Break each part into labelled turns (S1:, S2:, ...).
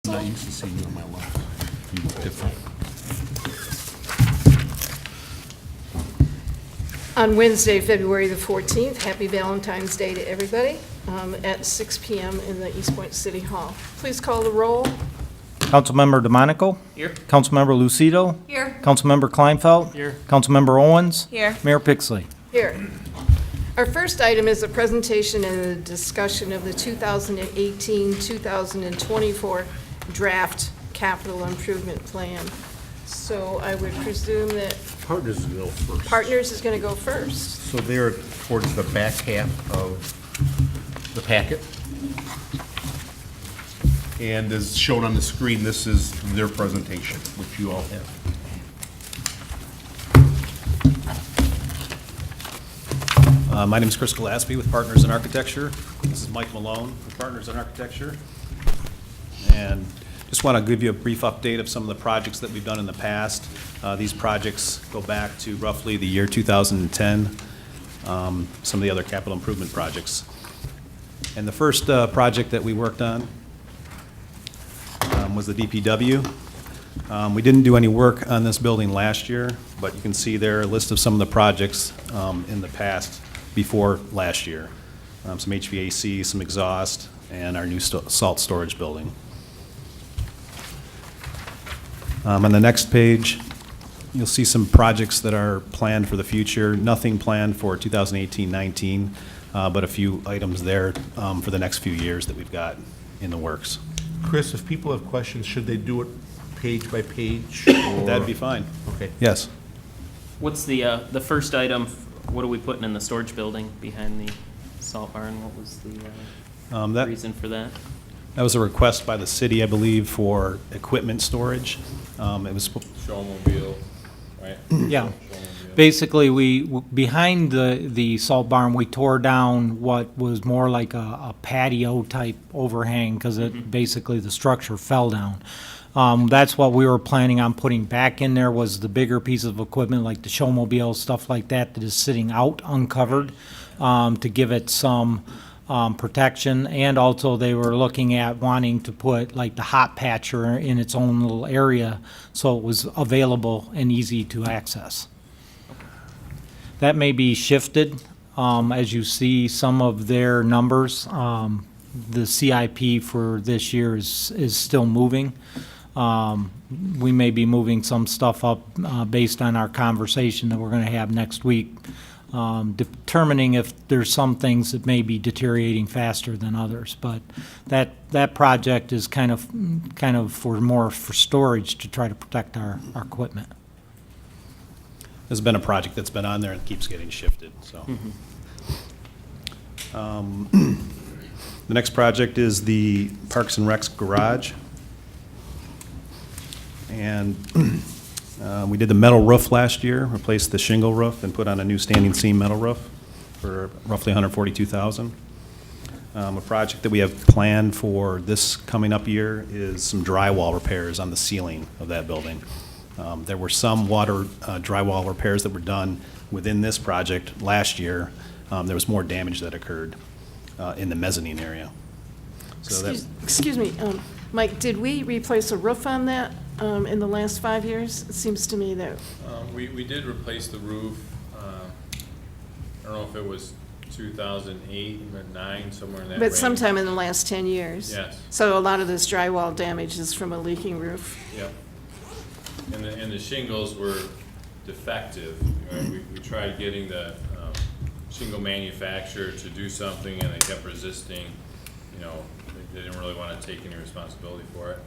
S1: I'm not used to seeing you on my left. You look different.
S2: On Wednesday, February the 14th, happy Valentine's Day to everybody, at 6 p.m. in the Eastpointe City Hall. Please call the roll.
S3: Councilmember DeMonico?
S4: Here.
S3: Councilmember Lucido?
S5: Here.
S3: Councilmember Kleinfeld?
S4: Here.
S3: Councilmember Owens?
S5: Here.
S3: Mayor Pixley?
S2: Here. Our first item is a presentation and a discussion of the 2018-2024 draft capital improvement plan. So I would presume that
S1: Partners is go first.
S2: Partners is going to go first.
S1: So they're towards the back half of the packet. And as shown on the screen, this is their presentation, which you all have.
S6: My name is Chris Gillespie with Partners in Architecture. This is Mike Malone with Partners in Architecture. And just want to give you a brief update of some of the projects that we've done in the past. These projects go back to roughly the year 2010, some of the other capital improvement projects. And the first project that we worked on was the DPW. We didn't do any work on this building last year, but you can see there a list of some of the projects in the past before last year. Some HVAC, some exhaust, and our new salt storage building. On the next page, you'll see some projects that are planned for the future. Nothing planned for 2018-19, but a few items there for the next few years that we've got in the works.
S1: Chris, if people have questions, should they do it page by page? Or-
S6: That'd be fine.
S1: Okay.
S6: Yes.
S4: What's the first item, what are we putting in the storage building behind the salt barn? What was the
S6: That
S4: reason for that?
S6: was a request by the city, I believe, for equipment storage. It was,
S7: Showmobile, right?
S3: Yeah.
S7: Showmobile.
S3: Basically, behind the salt barn, we tore down what was more like a patio type overhang because basically the structure fell down. That's what we were planning on putting back in there was the bigger piece of equipment like the showmobile, stuff like that is sitting out uncovered to give it some protection. And also they were looking at wanting to put like the hot patcher in its own little area so it was available and easy to access. That may be shifted as you see some of their numbers. The CIP for this year is still moving. We may be moving some stuff up based on our conversation that we're going to have next week, determining if there's some things that may be deteriorating faster than others. But that project is kind of for storage to try to protect our equipment.
S6: this has been a project that's been on there and keeps getting shifted, so. The next project is the Parks and Recs garage. And we did the metal roof last year, replaced the shingle roof and put on a new standing seam metal roof for roughly $142,000. A project that we have planned for this coming up year is some drywall repairs on the ceiling of that building. There were some water drywall repairs that were done within this project last year. There was more damage that occurred in the mezzanine area. So that,
S2: Excuse me, Mike, did we replace a roof on that in the last 5 years? It seems to me that,
S7: We did replace the roof, I don't know if it was 2008 or 9, somewhere in that range.
S2: but sometime in the last 10 years.
S7: Yes.
S2: So a lot of this drywall damage is from a leaking roof.
S7: Yep. And the shingles were defective. We tried getting the shingle manufacturer to do something, and they kept resisting. You know, they didn't really want to take any responsibility for it.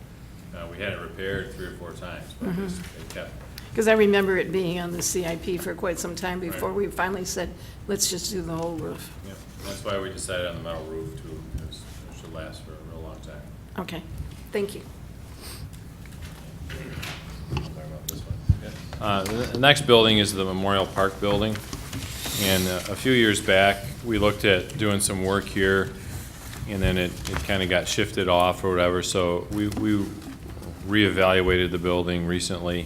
S7: We had it repaired 3 or 4 times, but they kept.
S2: Because I remember it being on the CIP for quite some time before
S7: Right.
S2: we finally said, let's just do the whole roof.
S7: Yep. That's why we decided on the metal roof too. It should last for a real long time.
S2: Okay, thank you.
S7: Talk about this one. The next building is the Memorial Park Building. And a few years back, we looked at doing some work here, and then it kind of got shifted off or whatever. So we reevaluated the building recently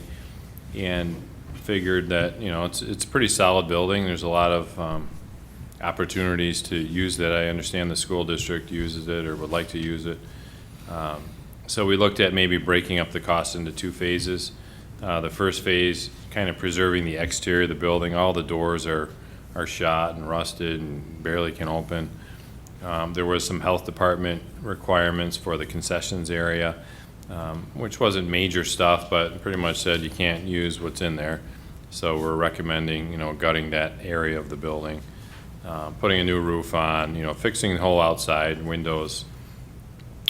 S7: and figured that, you know, it's a pretty solid building. There's a lot of opportunities to use it. I understand the school district uses it or would like to use it. So we looked at maybe breaking up the cost into 2 phases. The first phase, kind of preserving the exterior of the building. All the doors are shot and rusted and barely can open. There was some health department requirements for the concessions area, which wasn't major stuff, but pretty much said you can't use what's in there. So we're recommending, gutting that area of the building, putting a new roof on, fixing the whole outside windows.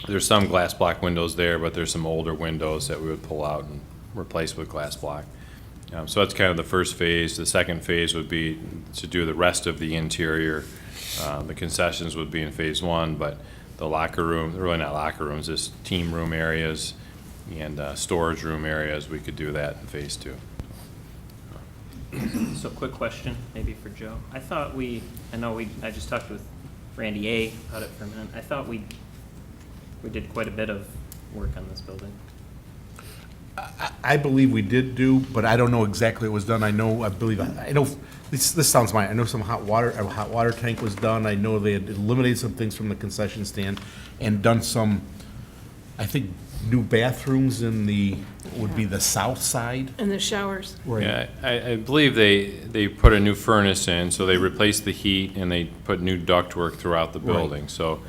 S7: There's some glass block windows there, but there's some older windows that we would pull out and replace with glass block. So that's kind of the first phase. The second phase would be to do the rest of the interior. The concessions would be in phase 1, but the locker room, really not locker rooms, just team room areas and storage room areas, we could do that in phase 2.
S4: So quick question, maybe for Joe. I just talked with Randy A. about it for a minute. I thought we did quite a bit of work on this building.
S1: I believe we did do, but I don't know exactly what was done. I know this sounds mine. I know a hot water tank was done. I know they had eliminated some things from the concession stand and done some, I think, new bathrooms would be the south side.
S2: And the showers.
S7: Yeah, I believe they put a new furnace in, so they replaced the heat and they put new ductwork throughout the building. So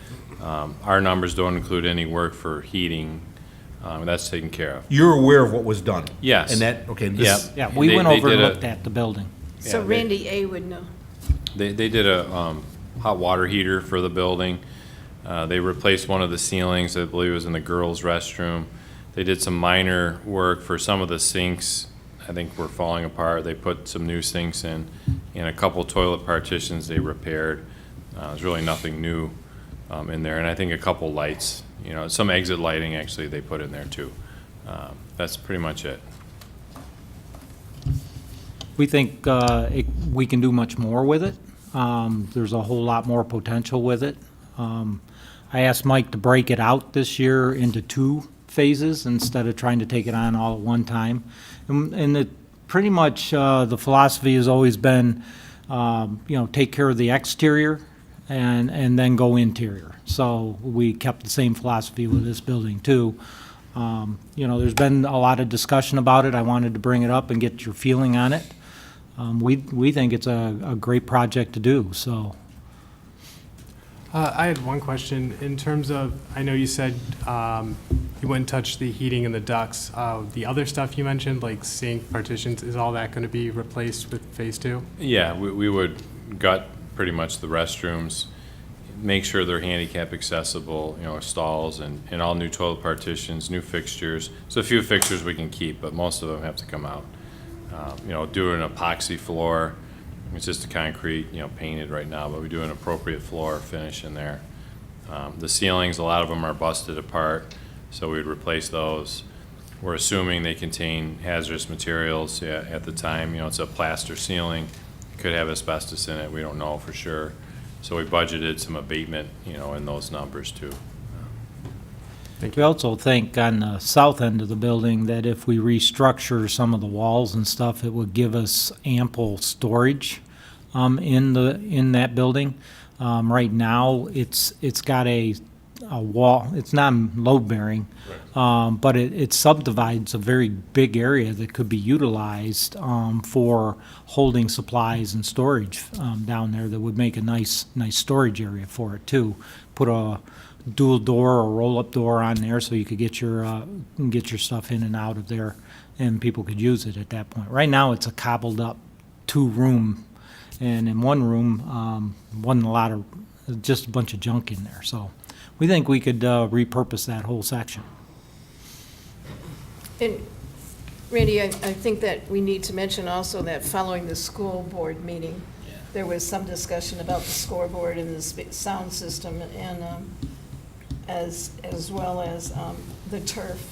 S7: our numbers don't include any work for heating. That's taken care of.
S1: You're aware of what was done?
S7: Yes.
S1: And that, okay.
S7: Yeah.
S3: Yeah, we
S7: They-
S3: went
S7: they
S3: over and
S7: did a-
S3: looked at the building.
S2: So
S7: Yeah, they-
S2: Randy A. would know.
S7: They did a hot water heater for the building. They replaced one of the ceilings, I believe it was in the girls' restroom. They did some minor work for some of the sinks, I think were falling apart. They put some new sinks in, and a couple toilet partitions they repaired. There's really nothing new in there, and I think a couple lights, some exit lighting actually they put in there too. That's pretty much it.
S3: We think we can do much more with it. There's a whole lot more potential with it. I asked Mike to break it out this year into 2 phases instead of trying to take it on all at one time. And pretty much the philosophy has always been, take care of the exterior and then go interior. So we kept the same philosophy with this building too. There's been a lot of discussion about it. I wanted to bring it up and get your feeling on it. We think it's a great project to do, so.
S5: I had one question. In terms of, I know you said you wouldn't touch the heating and the ducts. The other stuff you mentioned, like sink, partitions, is all that going to be replaced with phase 2?
S7: Yeah, we would gut pretty much the restrooms, make sure they're handicap accessible, stalls and all new toilet partitions, new fixtures. So a few fixtures we can keep, but most of them have to come out. Do an epoxy floor. It's just a concrete, painted right now, but we do an appropriate floor finish in there. The ceilings, a lot of them are busted apart, so we'd replace those. We're assuming they contain hazardous materials at the time. It's a plaster ceiling, could have asbestos in it, we don't know for sure. So we budgeted some abatement, in those numbers too.
S3: We also think on the south end of the building that if we restructure some of the walls and stuff, it would give us ample storage in that building. Right now, it's got a wall. It's not load bearing, but it subdivides a very big area that could be utilized for holding supplies and storage down there. That would make a nice storage area for it too. Put a dual door or roll-up door on there so you could get your stuff in and out of there, and people could use it at that point. Right now, it's a cobbled up 2-room, and in one room, wasn't a lot of, just a bunch of junk in there. So we think we could repurpose that whole section.
S2: And Randy, I think that we need to mention also that following the school board meeting, there was some discussion about the scoreboard and the sound system and as well as the turf.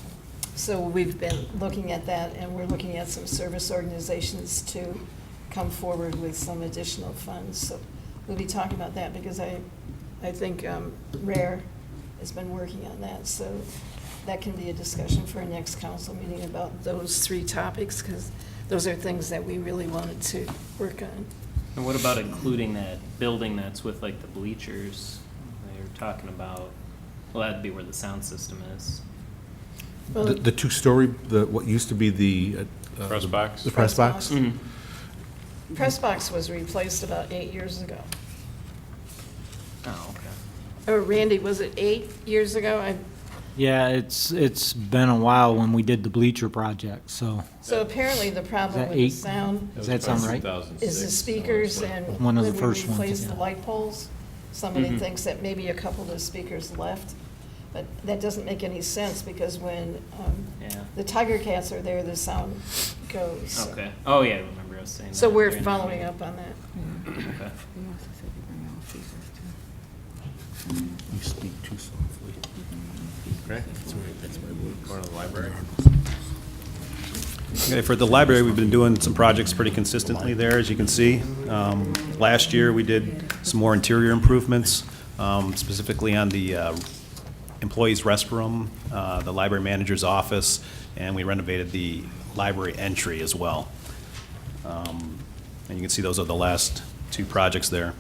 S2: So we've been looking at that, and we're looking at some service organizations to come forward with some additional funds. So we'll be talking about that because I think Rare has been working on that. So that can be a discussion for our next council meeting about those 3 topics, because those are things that we really wanted to work on.
S4: And what about including that building that's with like the bleachers? They were talking about, well, that'd be where the sound system is.
S2: Well,
S1: The two-story, what used to be the.
S7: Press box?
S1: The press box?
S2: Press box was replaced about 8 years ago.
S4: Oh, okay.
S2: Or Randy, was it 8 years ago?
S3: Yeah, it's been a while when we did the bleacher project, so,
S2: So apparently the problem
S3: that
S2: with the
S3: 8?
S2: sound
S3: does that sound right?
S2: is the speakers, and
S3: One of
S2: when
S3: the
S2: we
S3: first ones,
S2: replaced
S3: yeah.
S2: the light poles, somebody thinks that maybe a couple of the speakers left, but that doesn't make any sense, because when
S4: Yeah.
S2: the tiger cats are there, the sound goes.
S4: Okay. Oh, yeah, I remember us saying that.
S2: So we're
S4: during the
S2: following
S4: meeting.
S2: up on that.
S4: Okay.
S1: You speak too softly. Right? That's my word.
S7: Going to the library?
S6: Okay, for the library, we've been doing some projects pretty consistently there, as you can see. Last year, we did some more interior improvements, specifically on the employees' restroom, the library manager's office, and we renovated the library entry as well. And you can see those are the last two projects there.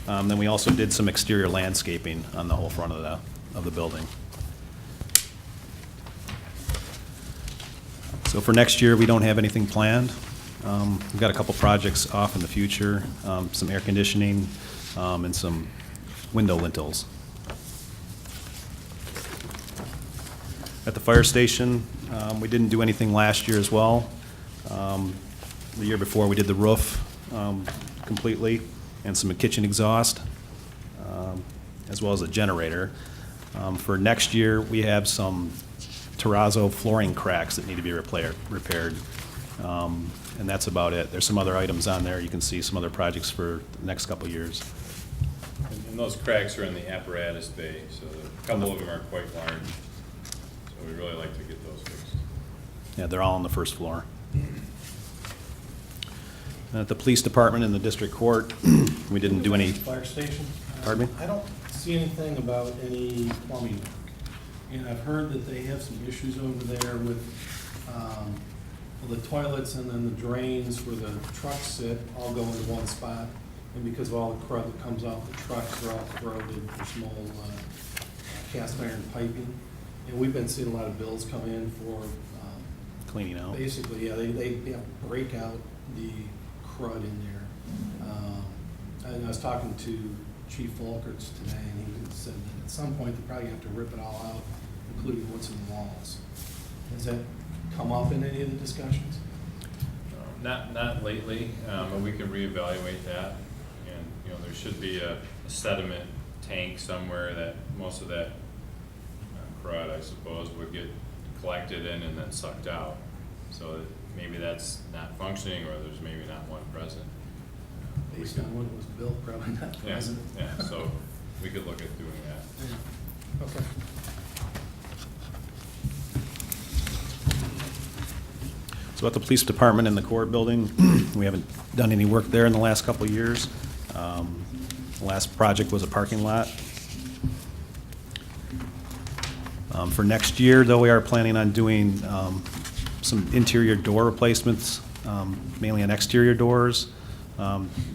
S6: Then we also did some exterior landscaping on the whole front of the building. So for next year, we don't have anything planned. We've got a couple projects off in the future, some air conditioning, and some window lintels. At the fire station, we didn't do anything last year as well. The year before, we did the roof completely and some kitchen exhaust, as well as a generator. For next year, we have some terrazzo flooring cracks that need to be repaired. And that's about it. There's some other items on there. You can see some other projects for the next couple of years.
S7: And those cracks are in the apparatus bay, so a couple of them are quite large. So we'd really like to get those fixed.
S6: Yeah, they're all on the first floor. At the police department and the district court, we didn't do any,
S8: Fire station?
S6: Pardon me?
S8: I don't see anything about any plumbing work. And I've heard that they have some issues over there with the toilets and then the drains where the trucks sit all go into one spot. And because of all the crud that comes off the trucks, they're all corroded, there's some old cast iron piping. And we've been seeing a lot of bills come in for
S6: cleaning out.
S8: basically, yeah, they have to break out the crud in there. And I was talking to Chief Volkerts today, and he said that at some point, they probably have to rip it all out, including what's in the walls. Has that come up in any of the discussions?
S7: Not lately, but we can reevaluate that. And, you know, there should be a sediment tank somewhere that most of that crud, I suppose, would get collected in and then sucked out. So that maybe that's not functioning, or there's maybe not one present.
S8: Based on when it was built, probably not
S7: Yeah,
S8: present.
S7: yeah, so we could look at doing that.
S8: Yeah. Okay.
S6: So at the police department and the court building, we haven't done any work there in the last couple of years. The last project was a parking lot. For next year, though, we are planning on doing some interior door replacements, mainly on exterior doors.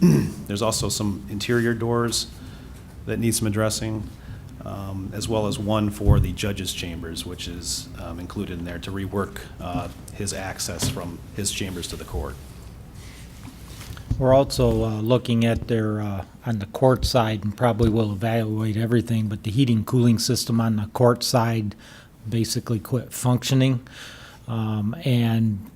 S6: There's also some interior doors that need some addressing, as well as one for the judge's chambers, which is included in there to rework his access from his chambers to the court.
S3: We're also looking at their, on the court side, and probably will evaluate everything, but the heating cooling system on the court side basically quit functioning. And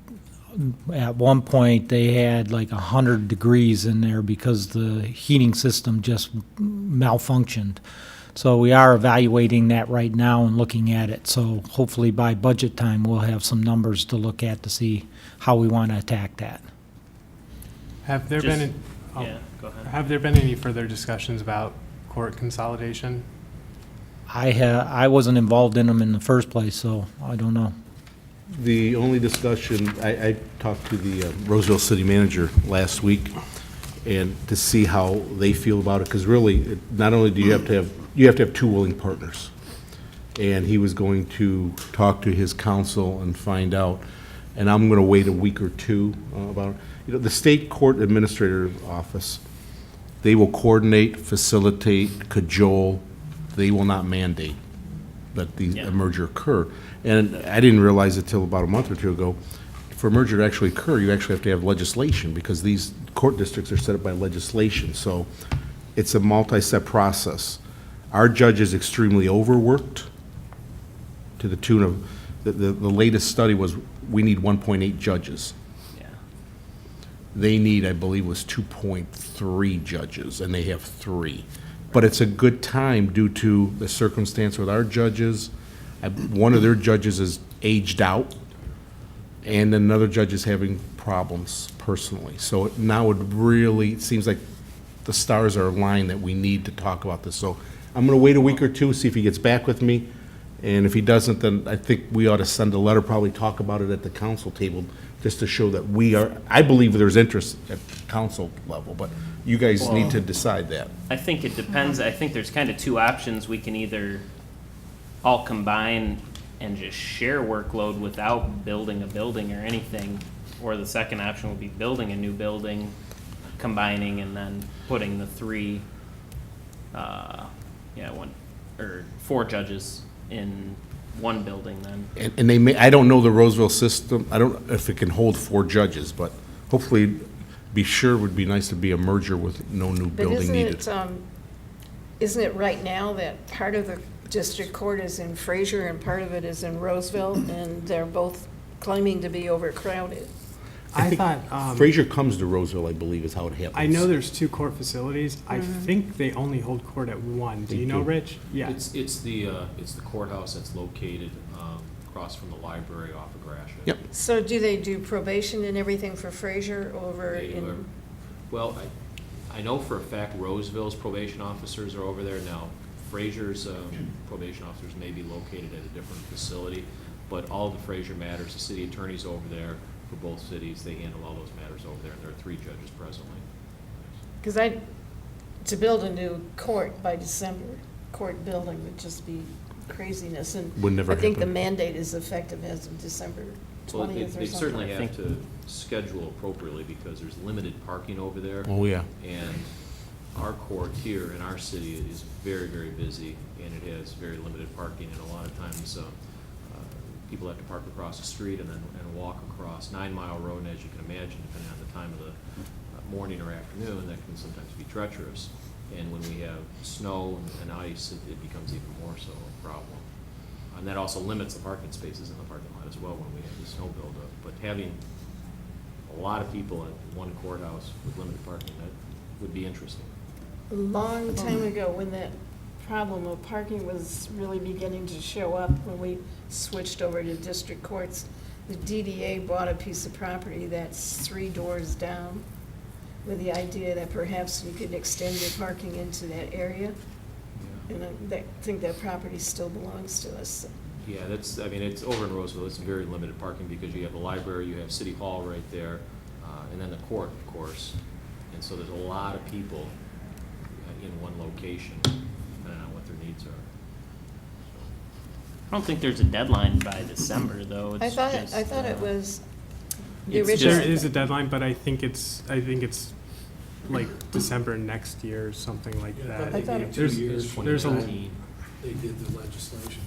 S3: at one point, they had like 100 degrees in there because the heating system just malfunctioned. So we are evaluating that right now and looking at it. So hopefully by budget time, we'll have some numbers to look at to see how we want to attack that.
S5: Have there
S4: Just-
S5: been,
S4: Yeah, go ahead.
S5: have there been any further discussions about court consolidation?
S3: I wasn't involved in them in the first place, so I don't know.
S1: The only discussion, I talked to the Roseville city manager last week, and to see how they feel about it, because really, not only do you have to have two willing partners. And he was going to talk to his counsel and find out, and I'm gonna wait a week or two about, you know, the state court administrator office, they will coordinate, facilitate, cajole, they will not mandate. that the
S4: Yeah.
S1: a merger occur. And I didn't realize it till about a month or two ago. For a merger to actually occur, you actually have to have legislation, because these court districts are set up by legislation. So it's a multi-step process. Our judge is extremely overworked, to the tune of, the latest study was, we need 1.8 judges.
S4: Yeah.
S1: They need, I believe, was 2.3 judges, and they have 3. But it's a good time due to the circumstance with our judges. One of their judges is aged out, and another judge is having problems personally. So now it seems like the stars are aligned that we need to talk about this. So I'm gonna wait a week or two, see if he gets back with me. And if he doesn't, then I think we ought to send a letter, probably talk about it at the council table, just to show that we are, I believe there's interest at council level, but you guys need to decide that.
S4: I think it depends. I think there's kind of two options. We can either all combine and just share workload without building a building or anything, or the second option would be building a new building, combining, and then putting the 3, 4 judges in one building then.
S1: And they may, I don't know the Roseville system, I don't know if it can hold 4 judges, but hopefully, be sure, would be nice to be a merger with no new
S2: But
S1: building needed.
S2: isn't it right now that part of the district court is in Fraser and part of it is in Roseville, and they're both claiming to be overcrowded?
S5: I thought,
S1: Fraser comes to Roseville, I believe, is how it happens.
S5: I know there's 2 court facilities. I think they only hold court at one. Do
S1: They
S5: you know,
S1: do.
S5: Rich? Yeah.
S9: It's the courthouse that's located across from the library off of Gratiot.
S1: Yep.
S2: So do they do probation and everything for Fraser over
S9: They
S2: in?
S9: are- Well, I know for a fact Roseville's probation officers are over there now. Frazier's probation officers may be located at a different facility, but all the Frazier matters, the city attorney's over there for both cities. They handle all those matters over there, and there are 3 judges presently.
S2: Because to build a new court by December, court building would just be craziness, and
S1: Would never
S2: I think the
S1: happen.
S2: mandate is effective as of December
S9: Well,
S2: 20th or something.
S9: they certainly have to schedule appropriately because there's limited parking over there.
S1: Oh, yeah.
S9: And our court here in our city is very, very busy, and it has very limited parking, and a lot of times, people have to park across the street and walk across 9 Mile Road, and as you can imagine, depending on the time of the morning or afternoon, that can sometimes be treacherous. And when we have snow and ice, it becomes even more so a problem. And that also limits the parking spaces in the parking lot as well when we have the snow buildup. But having a lot of people at one courthouse with limited parking, that would be interesting.
S2: A long time ago, when that problem of parking was really beginning to show up, when we switched over to district courts, the DDA bought a piece of property that's 3 doors down, with the idea that perhaps we could extend your parking into that area. And I think that property still belongs to us.
S9: Yeah, it's over in Roseville, it's very limited parking because you have the library, you have City Hall right there, and then the court, of course. And so there's a lot of people in one location, depending on what their needs are.
S4: I don't think there's a deadline by December, though.
S2: I
S4: It's
S2: thought
S4: just,
S2: it was, the
S4: It's
S2: original.
S5: There is a deadline, but I think it's like December next year or something like
S8: Yeah,
S5: that.
S8: they
S2: thought
S8: gave
S2: it-
S8: 2
S5: There's-
S8: years from
S5: there's a-
S8: when they did the legislation.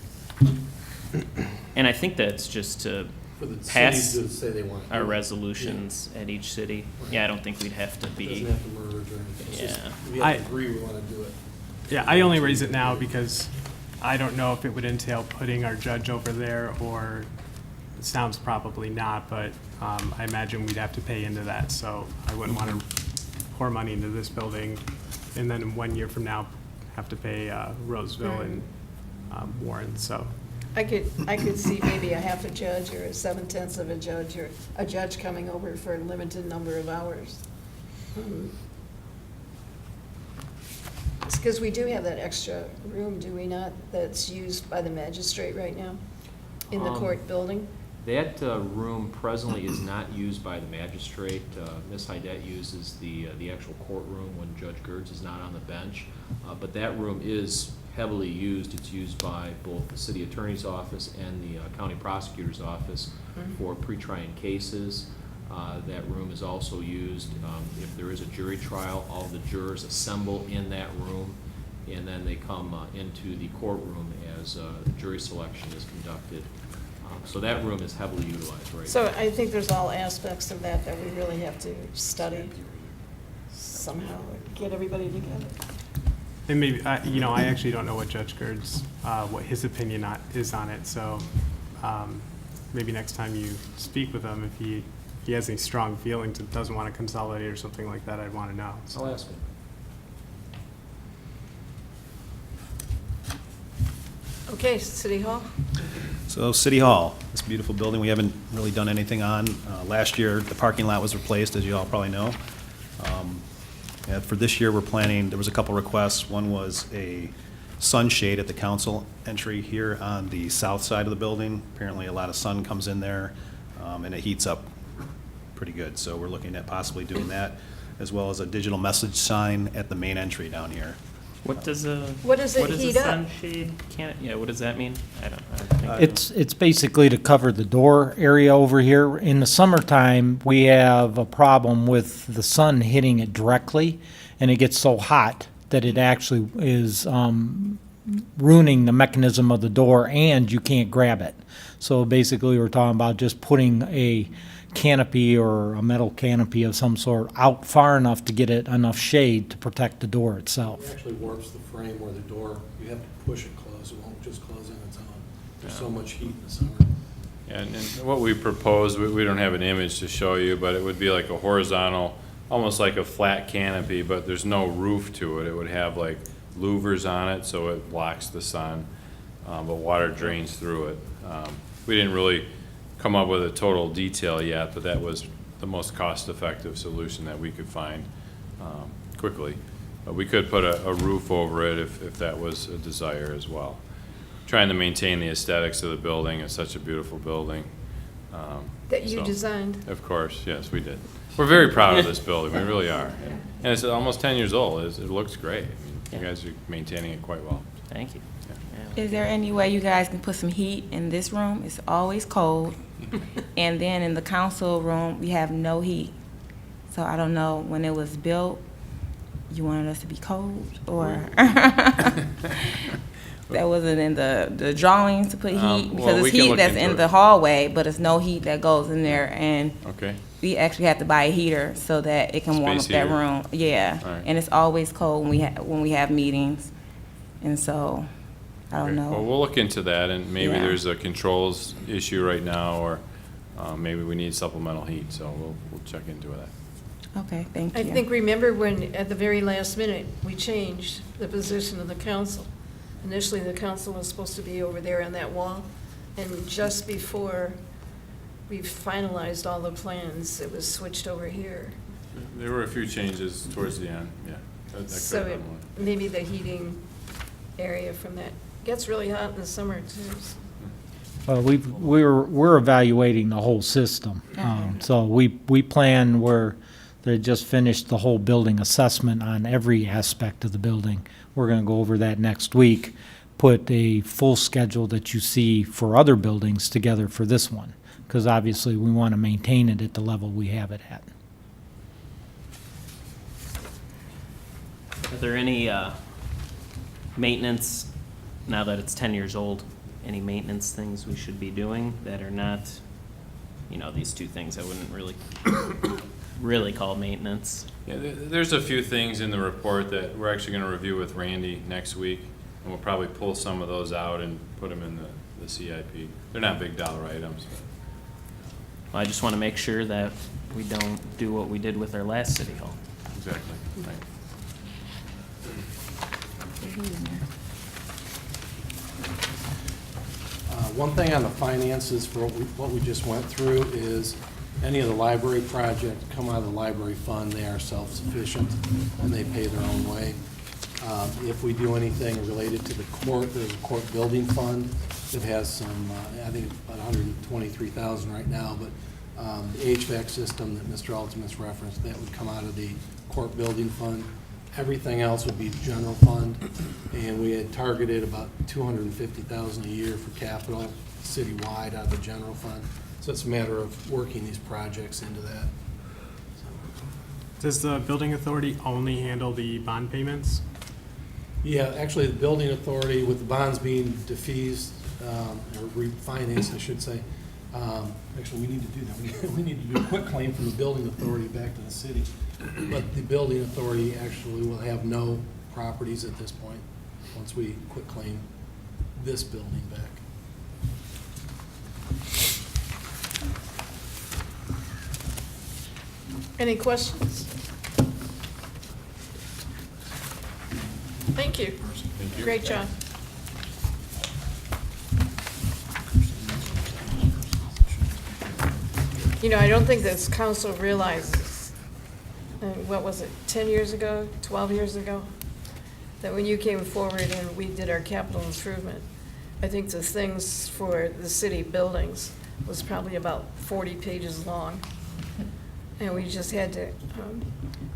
S4: And I think that's just to
S8: For the
S4: Pass
S8: cities to say they want. to
S4: our
S8: do it.
S4: resolutions at each city. Yeah, I don't think we'd have to
S8: Doesn't
S4: be,
S8: have to merge or anything. It's just,
S4: Yeah.
S8: we have to
S5: I-
S8: agree we want to do it.
S5: Yeah, I only raise it now because I don't know if it would entail putting our judge over there, or it sounds probably not, but I imagine we'd have to pay into that, so I wouldn't want to pour money into this building and then 1 year from now have to pay Roseville and Warren, so.
S2: I could see maybe a half a judge or a 7/10 of a judge, or a judge coming over for a limited number of hours. It's because we do have that extra room, do we not, that's used by the magistrate right now in the court building?
S9: That room presently is not used by the magistrate. Ms. Hydette uses the actual courtroom when Judge Gertz is not on the bench. But that room is heavily used. It's used by both the city attorney's office and the county prosecutor's office for pre-trying cases. That room is also used if there is a jury trial. All the jurors assemble in that room, and then they come into the courtroom as jury selection is conducted. So that room is heavily utilized right
S2: So
S9: now.
S2: I think there's all aspects of that that we really have to study somehow, get everybody together.
S5: And maybe, I actually don't know what Judge Gird's, what his opinion is on it, so maybe next time you speak with him, if he has any strong feelings and doesn't want to consolidate or something like that, I'd want to know. So.
S9: I'll ask him.
S2: Okay, City Hall?
S6: So City Hall, this beautiful building we haven't really done anything on. Last year, the parking lot was replaced, as you all probably know. And for this year, we're planning, there was a couple requests. One was a sunshade at the council entry here on the south side of the building. Apparently, a lot of sun comes in there, and it heats up pretty good. So we're looking at possibly doing that, as well as a digital message sign at the main entry down here.
S4: What does a
S2: What does it
S4: what
S2: heat
S4: a
S2: up?
S4: sunshade can? Yeah, what does that mean? I don't think.
S3: It's basically to cover the door area over here. In the summertime, we have a problem with the sun hitting it directly, and it gets so hot that it actually is ruining the mechanism of the door, and you can't grab it. So basically, we're talking about just putting a canopy or a metal canopy of some sort out far enough to get it enough shade to protect the door
S8: It
S3: itself.
S8: actually warps the frame where the door, you have to push it closed, it won't just close on its own. There's so much heat in the summer.
S7: And what we propose, we don't have an image to show you, but it would be like a horizontal, almost like a flat canopy, but there's no roof to it. It would have like louvers on it, so it blocks the sun, but water drains through it. We didn't really come up with a total detail yet, but that was the most cost-effective solution that we could find quickly. But we could put a roof over it if that was a desire as well. Trying to maintain the aesthetics of the building. It's such a beautiful building.
S2: That you
S7: So,
S2: designed?
S7: Of course, yes, we did. We're very proud of this building, we really are. And it's almost 10 years old. It looks great. I mean, you
S4: Yeah.
S7: guys are maintaining it quite well.
S4: Thank you.
S10: Is there any way you guys can put some heat in this room? It's always cold. And then in the council room, we have no heat. So I don't know, when it was built, you wanted us to be cold or? That wasn't in the drawings to put heat?
S7: Well,
S10: Because
S7: we
S10: it's
S7: can
S10: heat
S7: look
S10: that's
S7: into
S10: in
S7: it.
S10: the hallway, but it's no heat that goes in there. And
S7: Okay,
S10: we actually have to buy a heater so that it can warm up
S7: Space
S10: that
S7: heater.
S10: room. Yeah.
S7: All right.
S10: And it's always cold when we have meetings. And so, I don't
S7: Okay.
S10: know.
S7: Well, we'll look into that, and maybe
S10: Yeah.
S7: there's a controls issue right now, or maybe we need supplemental heat, so we'll check into that.
S10: Okay, thank you.
S2: I think, remember when, at the very last minute, we changed the position of the council? Initially, the council was supposed to be over there on that wall, and just before we finalized all the plans, it was switched over here.
S7: There were a few changes towards the end, yeah. That
S2: So
S7: could have
S2: it-
S7: been one.
S2: maybe the heating area from that, gets really hot in the summer too. so.
S3: We're evaluating the whole system. So we plan, they just finished the whole building assessment on every aspect of the building. We're gonna go over that next week, put a full schedule that you see for other buildings together for this one. Because obviously, we want to maintain it at the level we have it at.
S4: Are there any maintenance, now that it's 10 years old, any maintenance things we should be doing that are not, these two things I wouldn't really call maintenance?
S7: Yeah, there's a few things in the report that we're actually gonna review with Randy next week, and we'll probably pull some of those out and put them in the CIP. They're not big dollar items, but.
S4: Well, I just want to make sure that we don't do what we did with our last city hall.
S7: Exactly, right.
S8: One thing on the finances for what we just went through is any of the library projects come out of the library fund, they are self-sufficient and they pay their own way. If we do anything related to the court, there's a court building fund that has some, I think it's about $123,000 right now, but the HVAC system that Mr. Altsman's referenced, that would come out of the court building fund. Everything else would be general fund, and we had targeted about $250,000 a year for capital citywide out of the general fund. So it's a matter of working these projects into that.
S5: Does the building authority only handle the bond payments?
S8: Yeah, actually, the building authority, with the bonds being defeased, or refinanced, I should say, actually, we need to do that. We need to do a quick claim from the building authority back to the city. But the building authority actually will have no properties at this point, once we quit claim this building back.
S2: Any questions? Thank you. Great job. You know, I don't think this council realizes, what was it, 10 years ago, 12 years ago? That when you came forward and we did our capital improvement, I think the things for the city buildings was probably about 40 pages long. And we just had to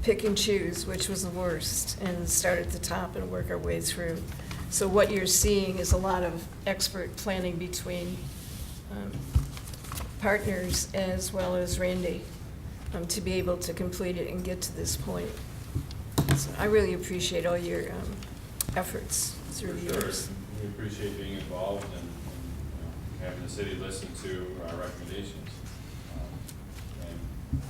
S2: pick and choose which was the worst and start at the top and work our way through. So what you're seeing is a lot of expert planning between partners as well as Randy to be able to complete it and get to this point. So I really appreciate all your efforts through the years.
S7: We appreciate being involved and having the city listen to our recommendations. And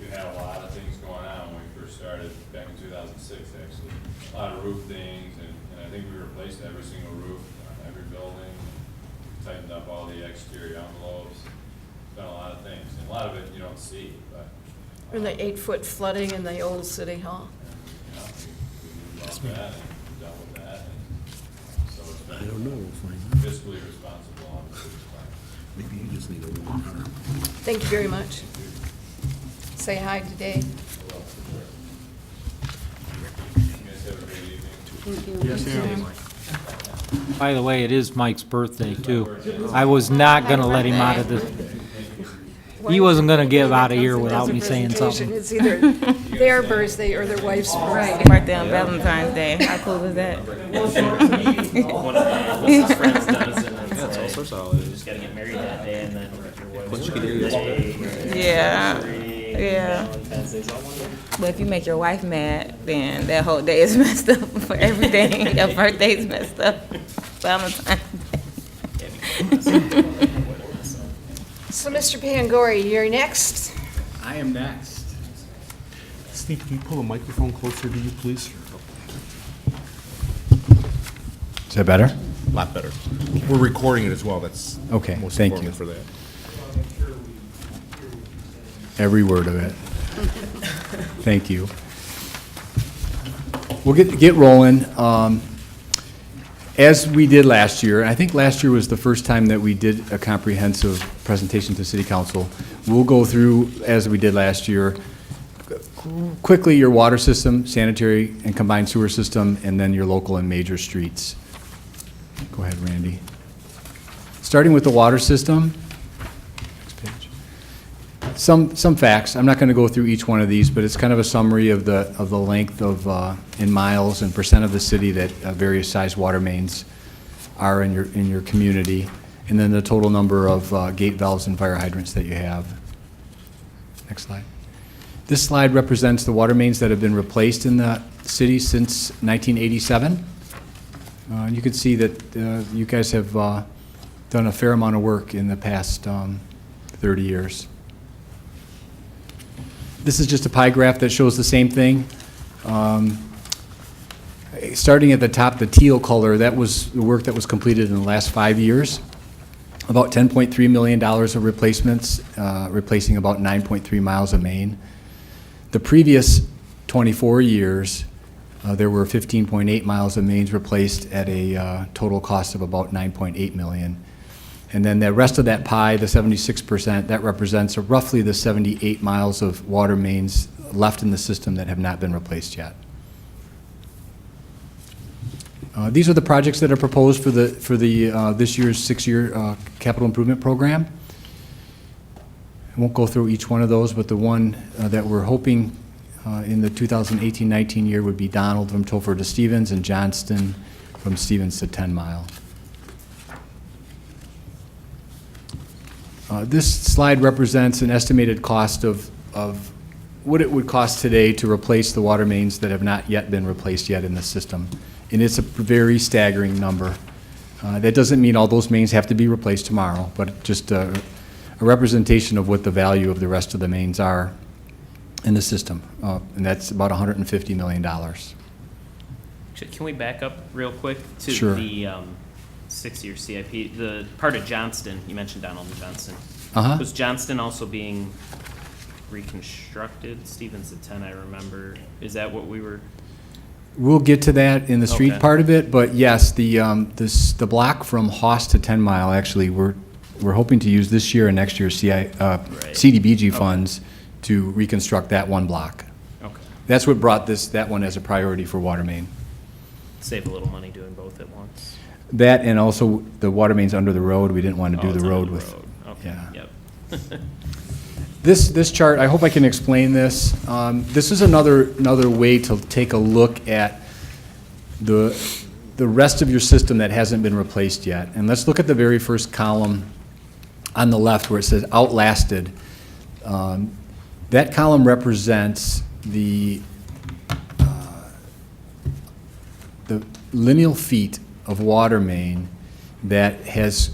S7: you had a lot of things going on when we first started back in 2006, actually. A lot of roof things, and I think we replaced every single roof on every building, tightened up all the exterior envelopes, done a lot of things. And a lot of it you don't see, but.
S2: And the 8-foot flooding in the old city hall.
S7: We moved off that and dealt with that, and so it's been.
S1: I don't know, we'll find
S7: Fiscally responsible on the city's part.
S1: Maybe you just need a little more.
S2: Thank you very much. Say hi to Dave.
S7: You guys have a great evening.
S5: Yes, ma'am.
S3: By the way, it is Mike's birthday, too. I was not gonna let him out of this. He wasn't gonna get out of here without me saying something.
S2: It's either their birthday or their wife's
S10: Right,
S2: birthday.
S10: birthday on Valentine's Day. How cool is that?
S4: One of my friends does, and it's
S9: That's all
S4: like,
S9: sorts of
S4: you
S9: holidays.
S4: just gotta get married that day, and then your wife's
S9: Once you get in,
S4: birthday,
S10: Yeah,
S4: anniversary,
S10: yeah.
S4: Valentine's Day's all one day.
S10: But if you make your wife mad, then that whole day is messed up for everything. Your birthday's messed up. Valentine's Day.
S2: So, Mr. Pangori, you're next.
S11: I am next.
S1: Steve, can you pull the microphone closer to you, please?
S11: Is that better?
S1: A lot better. We're recording it as well, that's
S11: Okay,
S1: most
S11: thank
S1: important
S11: you.
S1: for that.
S11: Every word of it. Thank you. We'll get rolling. As we did last year, and I think last year was the first time that we did a comprehensive presentation to City Council. We'll go through, as we did last year, quickly your water system, sanitary and combined sewer system, and then your local and major streets. Go ahead, Randy. Starting with the water system. Next page. Some facts. I'm not going to go through each one of these, but it's kind of a summary of the length of in miles and percent of the city that various size water mains are in your community, and then the total number of gate valves and fire hydrants that you have. Next slide. This slide represents the water mains that have been replaced in the city since 1987. You can see that you guys have done a fair amount of work in the past 30 years. This is just a pie graph that shows the same thing. Starting at the top, the teal color, that was the work that was completed in the last 5 years. About $10.3 million of replacements, replacing about 9.3 miles of main. The previous 24 years, there were 15.8 miles of mains replaced at a total cost of about $9.8 million. And then the rest of that pie, the 76%, that represents roughly the 78 miles of water mains left in the system that have not been replaced yet. These are the projects that are proposed for this year's 6-year capital improvement program. I won't go through each one of those, but the one that we're hoping in the 2018-19 year would be Donald from Topher to Stevens and Johnston from Stevens to 10 Mile. This slide represents an estimated cost of what it would cost today to replace the water mains that have not yet been replaced yet in the system. and it's a very staggering number. That doesn't mean all those mains have to be replaced tomorrow, but just a representation of what the value of the rest of the mains are in the system, and that's about $150 million.
S4: Can we back up real quick to
S11: Sure.
S4: the 6-year CIP? The part of Johnston, you mentioned Donald and Johnston.
S11: Uh-huh.
S4: Was Johnston also being reconstructed? Stevens at 10, I remember. Is that what we were?
S11: We'll get to that in the street
S4: Okay.
S11: part of it, but yes, the block from Hoss to 10 Mile, actually, we're hoping to use this year and next year's CDBG funds to reconstruct that one block.
S4: Okay.
S11: That's what brought that one as a priority for water main.
S4: Save a little money doing both at once.
S11: That and also the water mains under the road, we didn't want to do
S4: Oh, it's
S11: the
S4: under
S11: road with.
S4: Okay,
S11: yeah.
S4: yep.
S11: This chart, I hope I can explain this. This is another way to take a look at the rest of your system that hasn't been replaced yet. And let's look at the very first column on the left where it says outlasted. That column represents the lineal feet of water main that is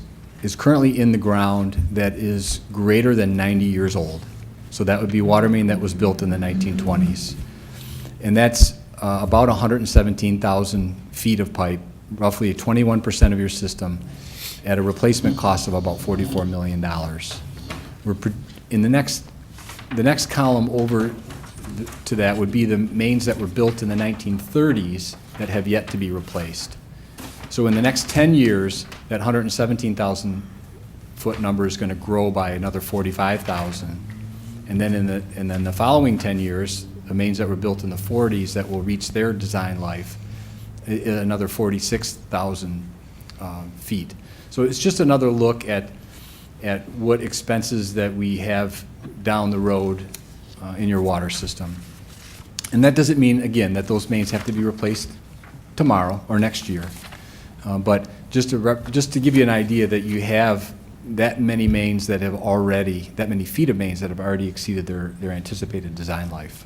S11: currently in the ground that is greater than 90 years old. So that would be water main that was built in the 1920s. And that's about 117,000 feet of pipe, roughly 21% of your system, at a replacement cost of about $44 million. In the next column over to that would be the mains that were built in the 1930s that have yet to be replaced. So in the next 10 years, that 117,000 foot number is going to grow by another 45,000. And then the following 10 years, the mains that were built in the 40s that will reach their design life, another 46,000 feet. So it's just another look at what expenses that we have down the road in your water system. And that doesn't mean, again, that those mains have to be replaced tomorrow or next year. But just to give you an idea that you have that many mains that have already, that many feet of mains that have already exceeded their anticipated design life.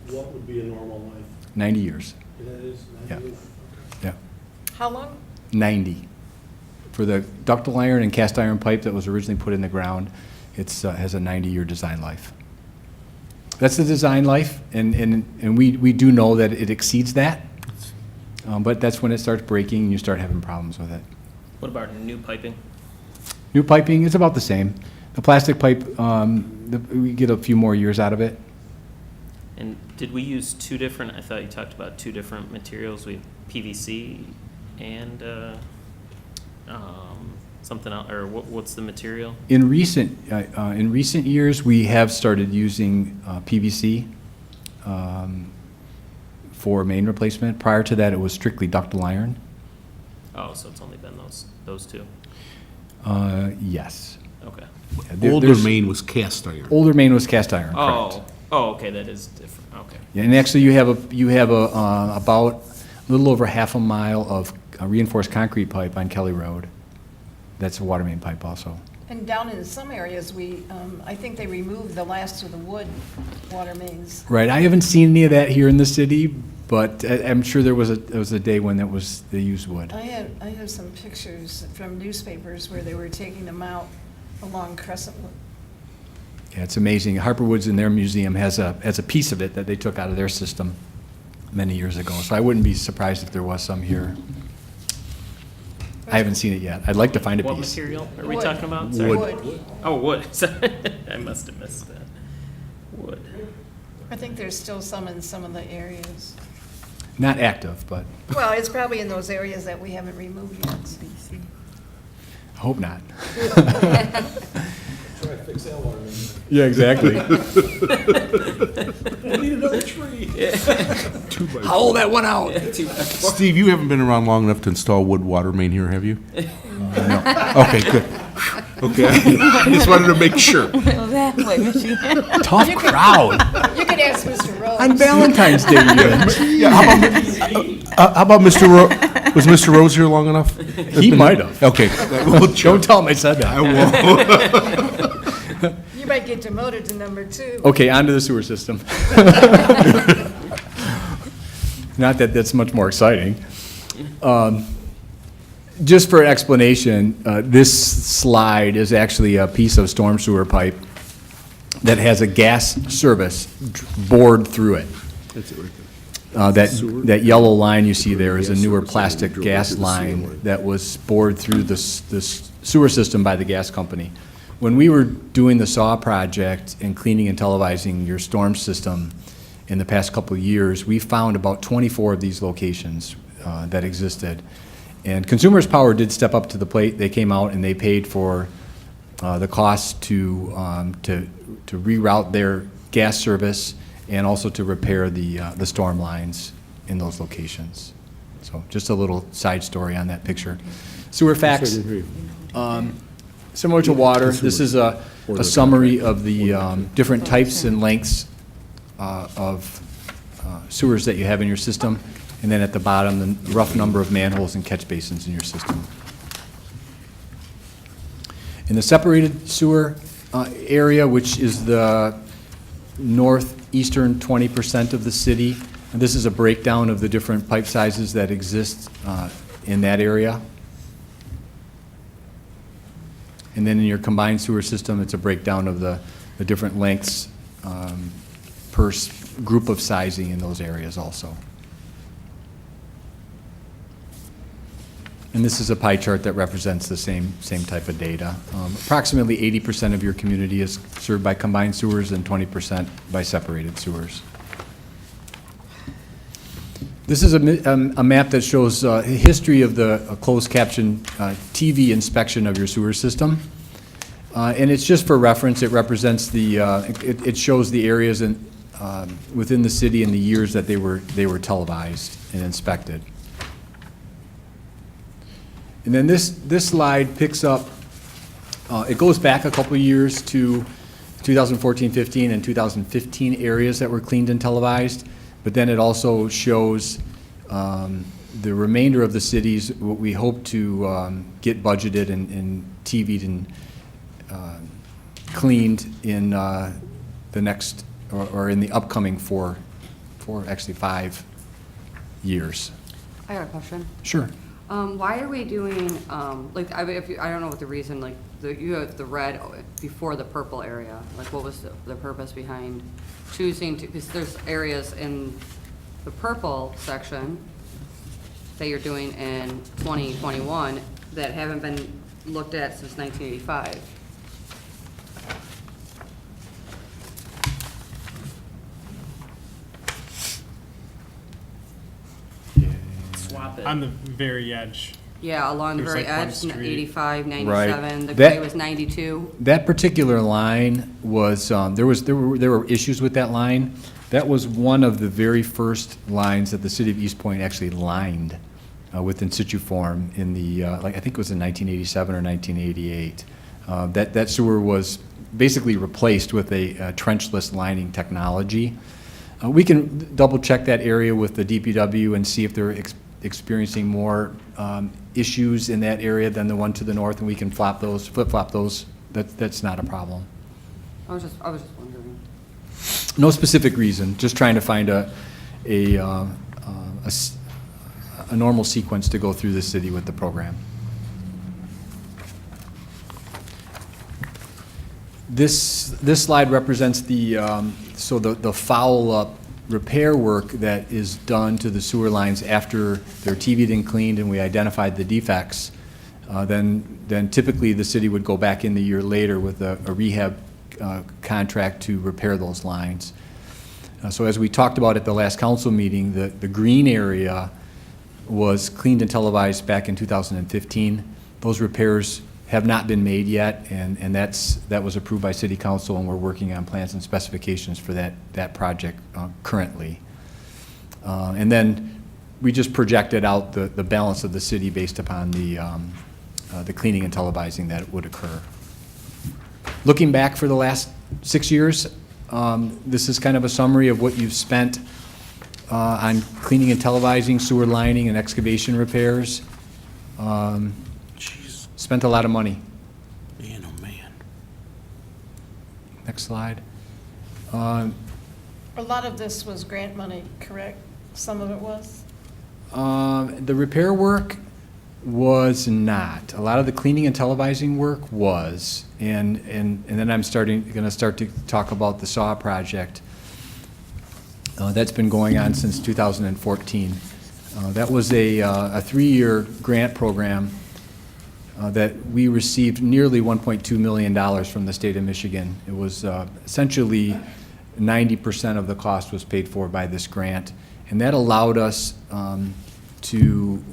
S8: What would be a normal life?
S11: 90 years.
S8: That is,
S11: Yeah.
S8: 90 years?
S11: Yeah.
S2: How long?
S11: 90. For the ductile iron and cast iron pipe that was originally put in the ground, it has a 90-year design life. That's the design life, and we do know that it exceeds that, but that's when it starts breaking and you start having problems with it.
S4: What about new piping?
S11: New piping is about the same. The plastic pipe, we get a few more years out of it.
S4: And did we use two different, I thought you talked about two different materials, we had PVC and something else, or what's the material?
S11: In recent years, we have started using PVC for main replacement. Prior to that, it was strictly ductile iron.
S4: Oh, so it's only been those two?
S11: Yes.
S4: Okay.
S1: Older
S11: There's-
S1: main was cast iron.
S11: Older main was cast iron, correct.
S4: Okay, that is different, okay.
S11: Yeah, and actually, you have about a little over half a mile of reinforced concrete pipe on Kelly Road. That's a water main pipe also.
S2: And down in some areas, I think they removed the last of the wood water mains.
S11: Right, I haven't seen any of that here in the city, but I'm sure there was a day when they used wood.
S2: I have some pictures from newspapers where they were taking them out along Crescentwood.
S11: Yeah, it's amazing. Harper Woods in their museum has a piece of it that they took out of their system many years ago, so I wouldn't be surprised if there was some here. I haven't seen it yet. I'd like to find a
S4: What
S11: piece.
S4: material are we
S2: Wood.
S4: talking about? Sorry.
S2: Wood.
S4: Oh, wood, sorry, I must have missed that. Wood.
S2: I think there's still some in some of the areas.
S11: Not active, but
S2: Well, it's probably in those areas that we haven't removed yet.
S11: I hope not.
S8: Try to fix that water main.
S11: Yeah, exactly.
S8: I need another tree.
S11: Howl that one out.
S1: Steve, you haven't been around long enough to install wood water main here, have you? No. Okay, good. Okay, I just wanted to make sure.
S10: That way, Michigan.
S11: Tough crowd.
S2: You could ask Mr. Rose.
S11: On Valentine's Day,
S1: Yeah, how about Mr. Rose? Was Mr. Rose here long enough?
S11: he might have.
S1: Okay.
S11: Don't tell him I said that.
S1: I won't.
S2: You might get demoted to number 2.
S11: Okay, on to the sewer system. Not that that's much more exciting. Just for explanation, this slide is actually a piece of storm sewer pipe that has a gas service bored through it. That yellow line you see there is a newer plastic gas line that was bored through the sewer system by the gas company. When we were doing the SAW project and cleaning and televising your storm system in the past couple of years, we found about 24 of these locations that existed. And Consumers Power did step up to the plate. They came out and they paid for the cost to reroute their gas service and also to repair the storm lines in those locations. So just a little side story on that picture. Sewer facts, similar to water, this is a summary of the different types and lengths of sewers that you have in your system. And then at the bottom, the rough number of manholes and catch basins in your system. In the separated sewer area, which is the northeastern 20% of the city, and this is a breakdown of the different pipe sizes that exist in that area. And then in your combined sewer system, it's a breakdown of the different lengths per group of sizing in those areas also. And this is a pie chart that represents the same type of data. Approximately 80% of your community is served by combined sewers and 20% by separated sewers. This is a map that shows a history of the closed caption TV inspection of your sewer system. And it's just for reference. It represents it shows the areas within the city and the years that they were televised and inspected. And then this slide picks up, it goes back a couple of years to 2014-15 and 2015 areas that were cleaned and televised, but then it also shows the remainder of the cities, what we hope to get budgeted and TV'd and cleaned in the next, or in the upcoming actually 5 years.
S12: I got a question.
S11: Sure.
S12: Why are we doing, like, I don't know what the reason, like, you have the red before the purple area. Like, what was the purpose behind choosing to, because there's areas in the purple section that you're doing in 2021 that haven't been looked at since 1985.
S4: Swap it.
S5: On the very edge.
S12: Yeah, along the
S5: There's
S12: very
S5: like one
S12: edge,
S5: street.
S12: 85,
S11: Right.
S12: 97, the
S11: That-
S12: gray was 92.
S11: That particular line was, there were issues with that line. That was one of the very first lines that the city of Eastpointe actually lined with in situ form in the, I think it was in 1987 or 1988. That sewer was basically replaced with a trenchless lining technology. We can double check that area with the DPW and see if they're experiencing more issues in that area than the one to the north, and we can flip-flop those. That's not a problem.
S12: I was just wondering.
S11: No specific reason, just trying to find a normal sequence to go through the city with the program. This slide represents the foul-up repair work that is done to the sewer lines after they're TV'd and cleaned and we identified the defects. Then typically the city would go back in the year later with a rehab contract to repair those lines. So as we talked about at the last council meeting, the green area was cleaned and televised back in 2015. Those repairs have not been made yet, and that was approved by City Council, and we're working on plans and specifications for that project currently. And then we just projected out the balance of the city based upon the cleaning and televising that would occur. Looking back for the last 6 years, this is kind of a summary of what you've spent on cleaning and televising, sewer lining, and excavation repairs. Spent a lot of money.
S1: Man, oh, man.
S11: Next slide.
S2: A lot of this was grant money, correct? Some of it was?
S11: The repair work was not. A lot of the cleaning and televising work was. And then I'm gonna start to talk about the SAW project. That's been going on since 2014. That was a 3-year grant program that we received nearly $1.2 million from the state of Michigan. It was essentially 90% of the cost was paid for by this grant. And that allowed us to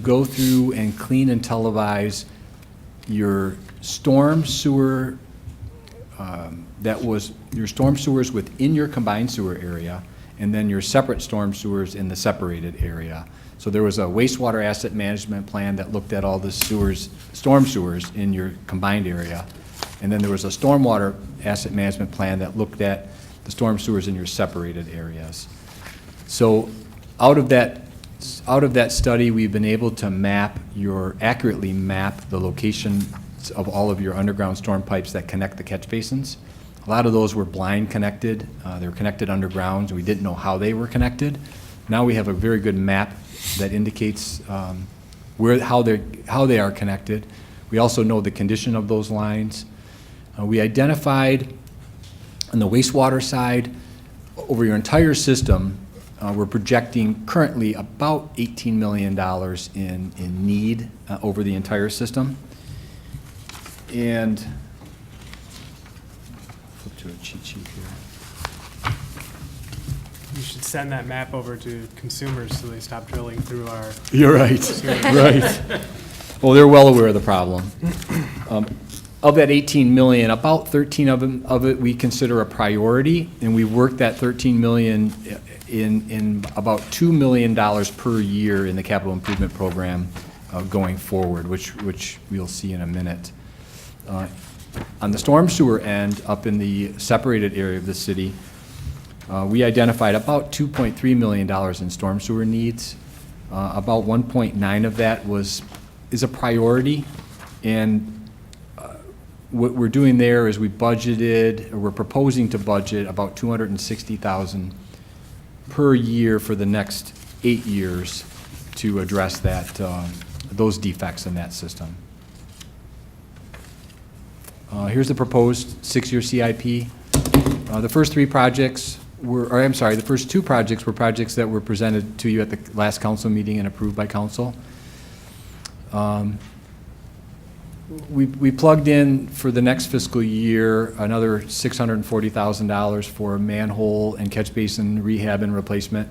S11: go through and clean and televise your storm sewer, your storm sewers within your combined sewer area, and then your separate storm sewers in the separated area. So there was a wastewater asset management plan that looked at all the sewers, storm sewers in your combined area. And then there was a stormwater asset management plan that looked at the storm sewers in your separated areas. So out of that study, we've been able to accurately map the location of all of your underground storm pipes that connect the catch basins. A lot of those were blind connected. They were connected underground, and we didn't know how they were connected. Now we have a very good map that indicates how they are connected. We also know the condition of those lines. We identified on the wastewater side, over your entire system, we're projecting currently about $18 million in need over the entire system. And flip to a cheat sheet here.
S5: You should send that map over to consumers so they stop drilling through our.
S11: You're right, right. Well, they're well aware of the problem. Of that 18 million, about 13 of it we consider a priority, and we worked that 13 million in about $2 million per year in the capital improvement program going forward, which we'll see in a minute. On the storm sewer end, up in the separated area of the city, we identified about $2.3 million in storm sewer needs. About 1.9 of that is a priority, and what we're doing there is we're proposing to budget about $260,000 per year for the next 8 years to address those defects in that system. Here's the proposed 6-year CIP. The first two projects were projects that were presented to you at the last council meeting and approved by council. We plugged in for the next fiscal year another $640,000 for manhole and catch basin rehab and replacement.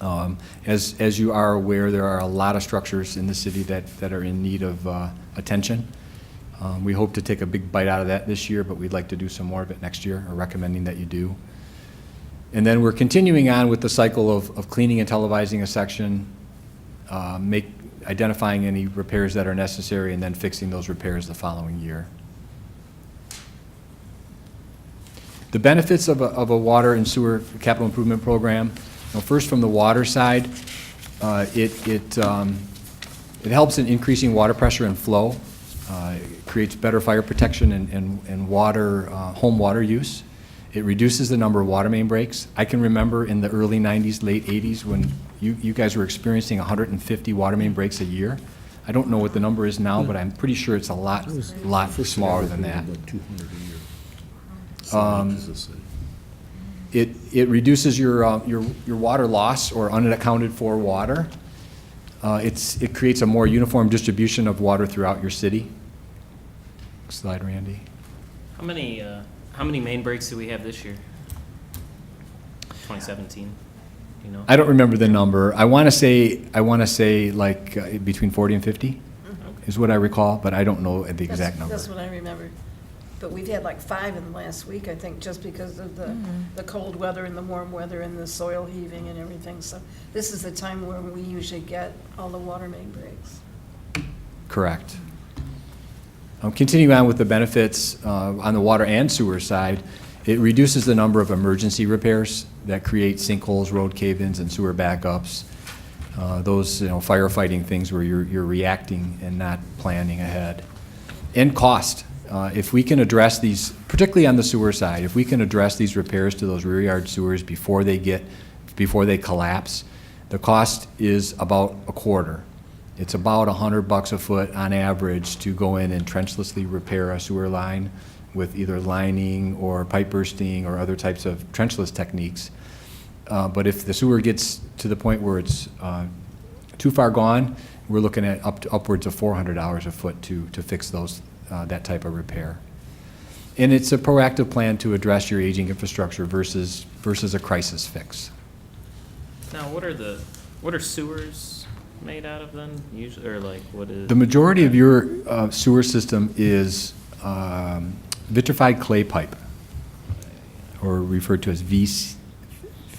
S11: As you are aware, there are a lot of structures in the city that are in need of attention. We hope to take a big bite out of that this year, but we'd like to do some more of it next year, or recommending that you do. And then we're continuing on with the cycle of cleaning and televising a section, identifying any repairs that are necessary, and then fixing those repairs the following year. The benefits of a water and sewer capital improvement program, first from the water side, it helps in increasing water pressure and flow. It creates better fire protection and home water use. It reduces the number of water main breaks. I can remember in the early 90s, late 80s, when you guys were experiencing 150 water main breaks a year. I don't know what the number is now, but I'm pretty sure it's a lot smaller than that. It reduces your water loss or unaccounted for water. It creates a more uniform distribution of water throughout your city. Next slide, Randy.
S4: How many main breaks do we have this year? 2017, you know?
S11: I don't remember the number. I want to say like between 40 and 50 is what I recall, but I don't know the exact number.
S2: That's what I remember. But we've had like 5 in the last week, I think, just because of the cold weather and the warm weather and the soil heaving and everything. So this is the time where we usually get all the water main breaks.
S11: Correct. Continuing on with the benefits on the water and sewer side, it reduces the number of emergency repairs that create sinkholes, road cave-ins, and sewer backups. Those firefighting things where you're reacting and not planning ahead. And cost. If we can address these, particularly on the sewer side, if we can address these repairs to those rear yard sewers before they collapse, The cost is about a quarter. It's about $100 a foot on average to go in and trenchlessly repair a sewer line with either lining or pipe bursting or other types of trenchless techniques. But if the sewer gets to the point where it's too far gone, we're looking at upwards of $400 a foot to fix those, that type of repair. And it's a proactive plan to address your aging infrastructure versus a crisis fix.
S4: Now, what are sewers made out of then, usually, or like, what is?
S11: The majority of your sewer system is vitrified clay pipe, or referred to as VCP.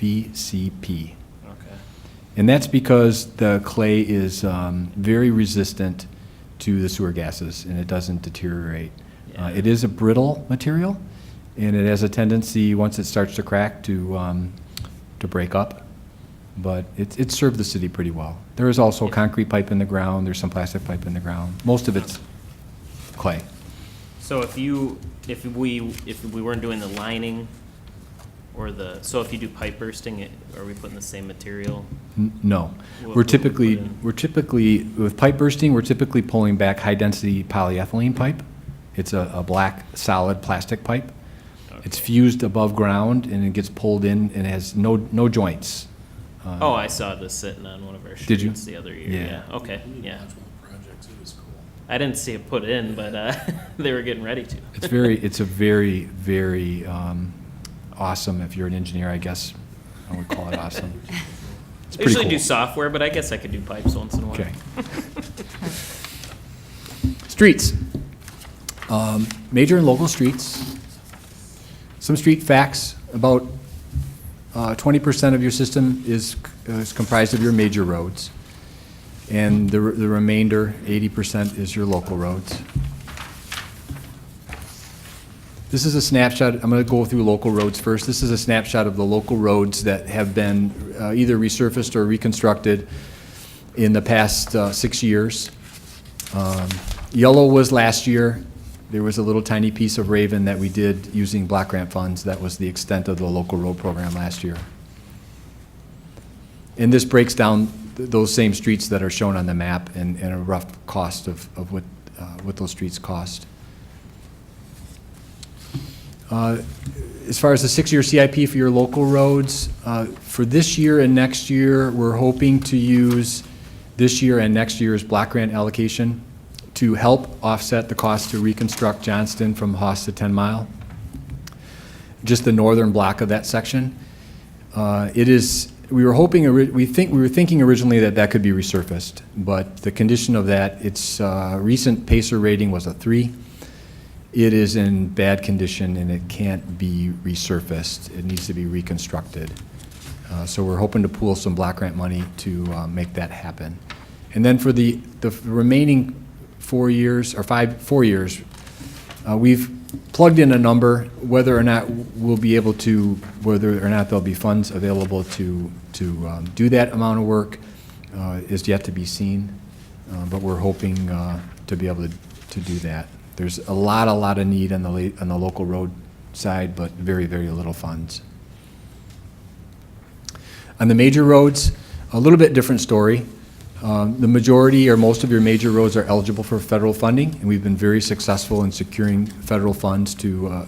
S4: Okay.
S11: And that's because the clay is very resistant to the sewer gases, and it doesn't deteriorate.
S4: Yeah.
S11: It is a brittle material, and it has a tendency, once it starts to crack, to break up. But it served the city pretty well. There is also concrete pipe in the ground. There's some plastic pipe in the ground. Most of it's clay.
S4: So if we weren't doing the lining or so if you do pipe bursting, are we putting the same material?
S11: No.
S4: What
S11: We're
S4: would we
S11: typically,
S4: put in?
S11: with pipe bursting, we're typically pulling back high-density polyethylene pipe. It's a black, solid plastic pipe.
S4: Okay.
S11: It's fused above ground, and it gets pulled in, and it has no joints.
S4: Oh, I saw this sitting on one of our
S11: Did you?
S4: streets the other year.
S11: Yeah.
S4: Yeah, okay, yeah.
S8: That's one of the projects, it was cool.
S4: I didn't see it put in, but they were getting ready to.
S11: It's a very, very awesome, if you're an engineer, I guess, I would call it awesome. It's
S4: I
S11: pretty
S4: usually
S11: cool.
S4: do software, but I guess I could do pipes once in a while.
S11: Okay. Streets. Major and local streets. Some street facts. About 20% of your system is comprised of your major roads. And the remainder, 80%, is your local roads. This is a snapshot. I'm going to go through local roads first. This is a snapshot of the local roads that have been either resurfaced or reconstructed in the past 6 years. Yellow was last year. There was a little tiny piece of Raven that we did using block grant funds. That was the extent of the local road program last year. And this breaks down those same streets that are shown on the map and a rough cost of what those streets cost. As far as the 6-year CIP for your local roads, for this year and next year, we're hoping to use this year and next year's block grant allocation to help offset the cost to reconstruct Johnston from Hoss to 10 Mile, just the northern block of that section. We were thinking originally that could be resurfaced, but the condition of that, its recent Pacer rating was a 3. It is in bad condition and it can't be resurfaced. It needs to be reconstructed. So we're hoping to pool some block grant money to make that happen. And then for the remaining 4 years, or 4 years, we've plugged in a number. Whether or not there'll be funds available to do that amount of work is yet to be seen. But we're hoping to be able to do that. There's a lot of need on the local road side, but very, very little funds. On the major roads, a little bit different story. The majority or most of your major roads are eligible for federal funding, and we've been very successful in securing federal funds to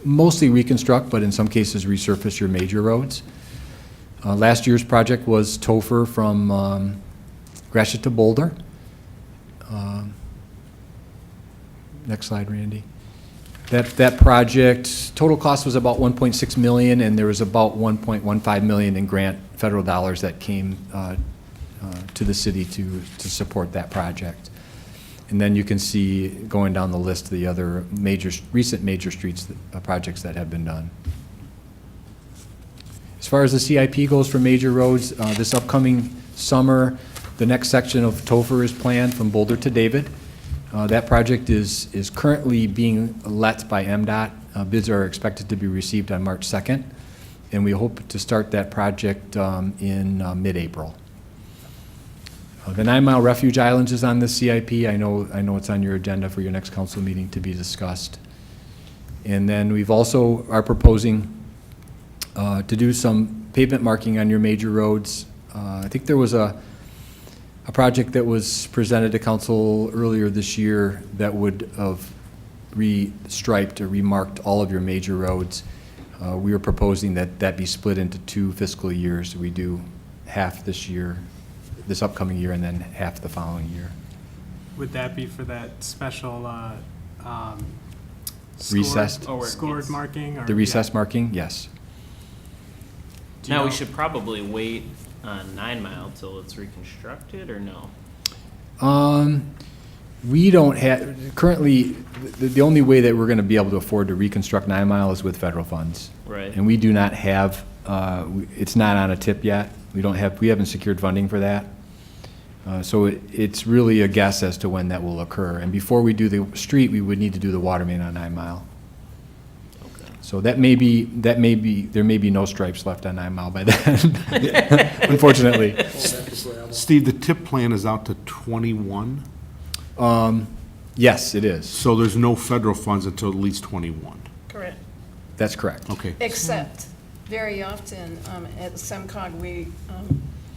S11: mostly reconstruct, but in some cases resurface your major roads. Last year's project was Topher from Gratiot to Boulder. Next slide, Randy. That project, total cost was about $1.6 million, and there was about $1.15 million in grant federal dollars that came to the city to support that project. And then you can see, going down the list, the other recent major streets projects that have been done. As far as the CIP goes for major roads, this upcoming summer, the next section of Topher is planned from Boulder to David. That project is currently being let by MDOT. Bids are expected to be received on March 2nd, and we hope to start that project in mid-April. The 9 Mile Refuge Islands is on the CIP. I know it's on your agenda for your next council meeting to be discussed. And then we've also are proposing to do some pavement marking on your major roads I think there was a project that was presented to council earlier this year that would have re-striped or remarked all of your major roads. We were proposing that that be split into 2 fiscal years. We do half this year, this upcoming year, and then half the following year.
S5: Would that be for that special,
S11: Recessed?
S5: scored marking? Or
S11: The recess marking, yes.
S5: Do you
S4: Now, we
S5: know-
S4: should probably wait on 9 Mile till it's reconstructed, or no?
S11: We don't have, currently, the only way that we're going to be able to afford to reconstruct 9 Mile is with federal funds.
S4: Right.
S11: And we do not have, it's not on a tip yet. We haven't secured funding for that. So it's really a guess as to when that will occur. And before we do the street, we would need to do the water main on 9 Mile.
S4: Okay.
S11: So there may be no stripes left on 9 Mile by then, unfortunately.
S1: Steve, the tip plan is out to 21,
S11: Yes, it is.
S1: so there's no federal funds until at least 21.
S2: Correct.
S11: That's correct.
S1: Okay.
S2: Except, very often, at SEMCOG, we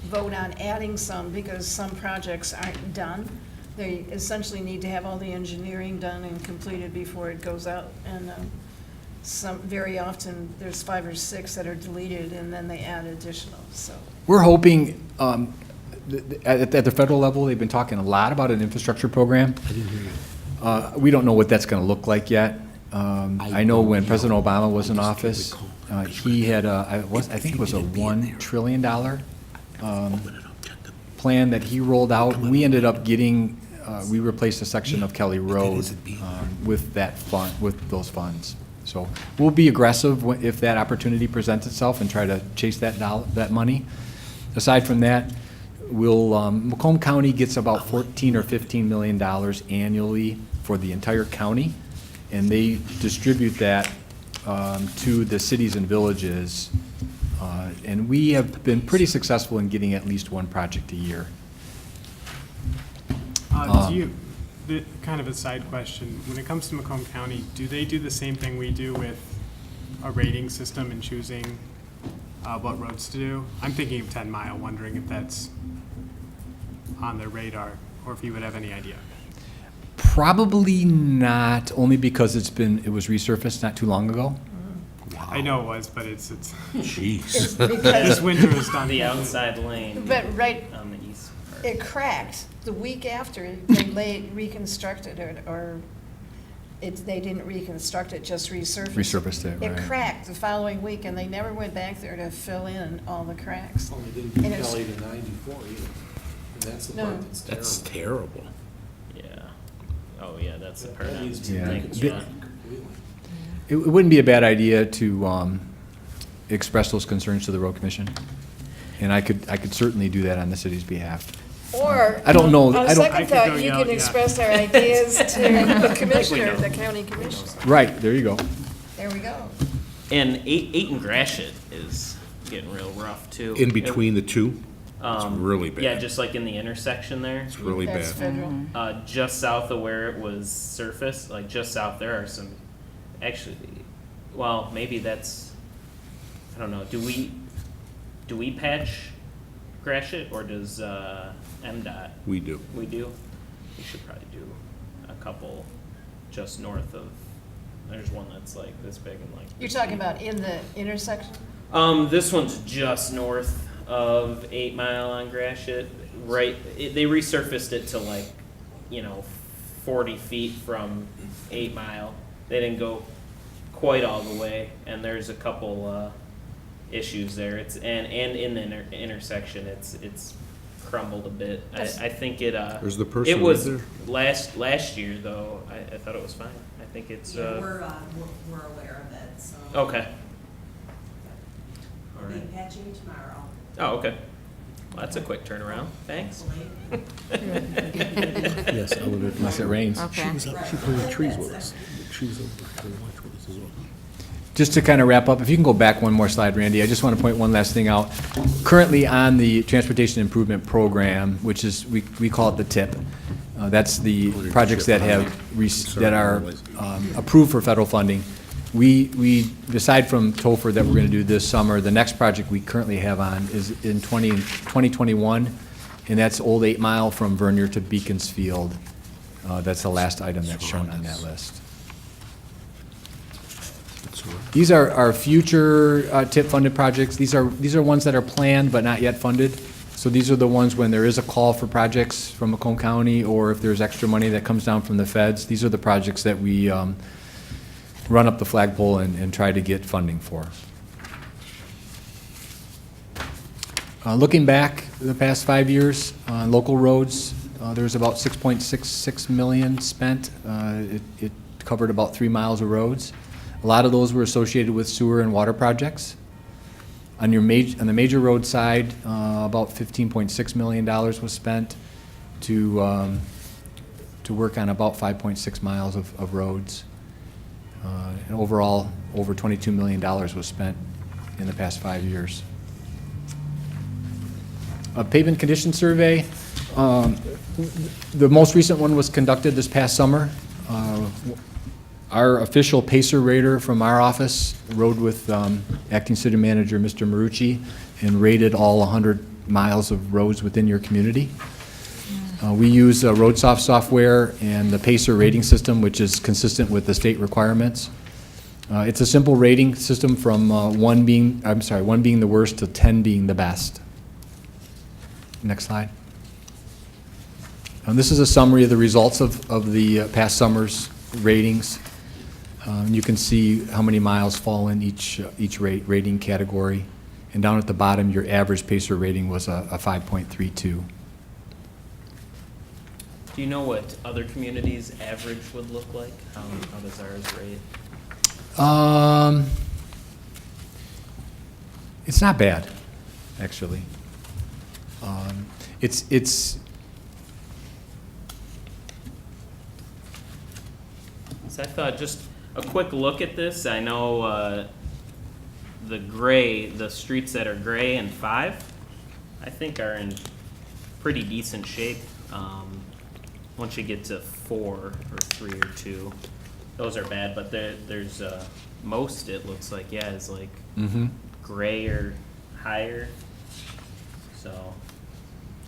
S2: vote on adding some because some projects aren't done. They essentially need to have all the engineering done and completed before it goes out. And very often, there's 5 or 6 that are deleted, and then they add additional, so.
S11: We're hoping, at the federal level, they've been talking a lot about an infrastructure program. We don't know what that's going to look like yet. I know when President Obama was in office, he had I think it was a $1 trillion plan that he rolled out. We ended up getting, we replaced a section of Kelly Road with that fund, with those funds. So we'll be aggressive if that opportunity presents itself and try to chase that money. Aside from that, Macomb County gets about $14 or $15 million annually for the entire county, and they distribute that to the cities and villages. And we have been pretty successful in getting at least one project a year.
S5: Kind of a side question, when it comes to Macomb County, do they do the same thing we do with a rating system and choosing what roads to do? I'm thinking of 10 Mile, wondering if that's on their radar, or if you would have any idea.
S11: Probably not, only because it was resurfaced not too long ago.
S5: I know it was, but it's
S1: Jeez.
S2: It's
S5: this
S2: because,
S5: winter is done.
S4: The outside lane
S2: but right,
S4: on the east part.
S2: it cracked the week after they reconstructed it, or they didn't reconstruct it, just resurfaced.
S11: Resurfaced it,
S2: It
S11: right.
S2: cracked the following week, and they never went back there to fill in all the cracks.
S8: Well, they didn't do
S2: And it's-
S8: Kelly to 94 either. And that's the
S2: No.
S8: part that's terrible.
S1: That's terrible.
S4: Yeah. Oh, yeah, that's the part
S8: That
S4: I'm
S8: needs to be
S11: Yeah.
S8: reconstructed completely.
S11: It wouldn't be a bad idea to express those concerns to the road commission, and I could certainly do that on the city's behalf.
S2: Or,
S11: I don't know-
S2: on
S11: I don't-
S5: I
S2: second
S5: could go
S2: thought, you
S5: yell,
S2: can
S5: yeah.
S2: express our ideas to the commissioner, the county commissioner.
S11: Right, there you go.
S2: There we go.
S4: And 8 and Gratiot is getting real rough too.
S1: In between the two, it's
S4: Um,
S1: really bad.
S4: Yeah, just like in the intersection there.
S1: It's really
S2: That's
S1: bad.
S2: federal.
S4: Just south of where it was surfaced, like just south there are some, actually, well, maybe that's, I don't know, do we patch Gratiot, or does MDOT?
S1: We do.
S4: We do? We should probably do a couple just north of, there's one that's like this big and like.
S2: You're talking about in the intersection?
S4: This one's just north of 8 Mile on Gratiot, right, they resurfaced it to like, 40 feet from 8 Mile. They didn't go quite all the way, and there's a couple, issues there. It's, and in the intersection, it's crumbled a bit. I think it,
S1: There's the person
S4: it was
S1: right
S4: last year though, I thought it was fine. I think it's,
S13: Yeah, we're aware of it, so.
S4: okay.
S13: We'll be patching tomorrow,
S4: Oh, okay. Well, that's a quick turnaround. Thanks.
S13: hopefully.
S1: Yes, I would.
S11: Unless it rains.
S10: Okay.
S1: She planted trees with us. She was over to watch with us as well.
S11: Just to kind of wrap up, if you can go back one more slide, Randy, I just want to point one last thing out. Currently on the Transportation Improvement Program, which is, we call it the TIP, that's the projects that have, that are approved for federal funding. We, aside from Topher that we're gonna do this summer, the next project we currently have on is in 2021, and that's Old 8 Mile from Vernier to Beaconsfield. That's the last item that's shown on that list. These are our future TIP-funded projects. These are ones that are planned but not yet funded. So these are the ones when there is a call for projects from Macomb County, or if there's extra money that comes down from the feds. These are the projects that we run up the flagpole and try to get funding for. Looking back the past 5 years on local roads, there was about $6.66 million spent. It covered about 3 miles of roads. A lot of those were associated with sewer and water projects. On the major road side, about $15.6 million was spent to work on about 5.6 miles of roads. And overall, over $22 million was spent in the past 5 years. A pavement condition survey. The most recent one was conducted this past summer. Our official pacer rater from our office rode with acting city manager, Mr. Marucci, and rated all 100 miles of roads within your community. We use RoadSoft software and the pacer rating system, which is consistent with the state requirements. It's a simple rating system from 1 being the worst to 10 being the best. Next slide. This is a summary of the results of the past summer's ratings. You can see how many miles fall in each rating category. And down at the bottom, your average pacer rating was a 5.32.
S4: Do you know what other communities' average would look like? How does ours rate?
S11: It's not bad, actually.
S4: So I thought just a quick look at this. I know the streets that are gray and 5, I think are in pretty decent shape. Once you get to 4 or 3 or 2, those are bad. But there's most, it looks like, yeah, is like gray or higher. So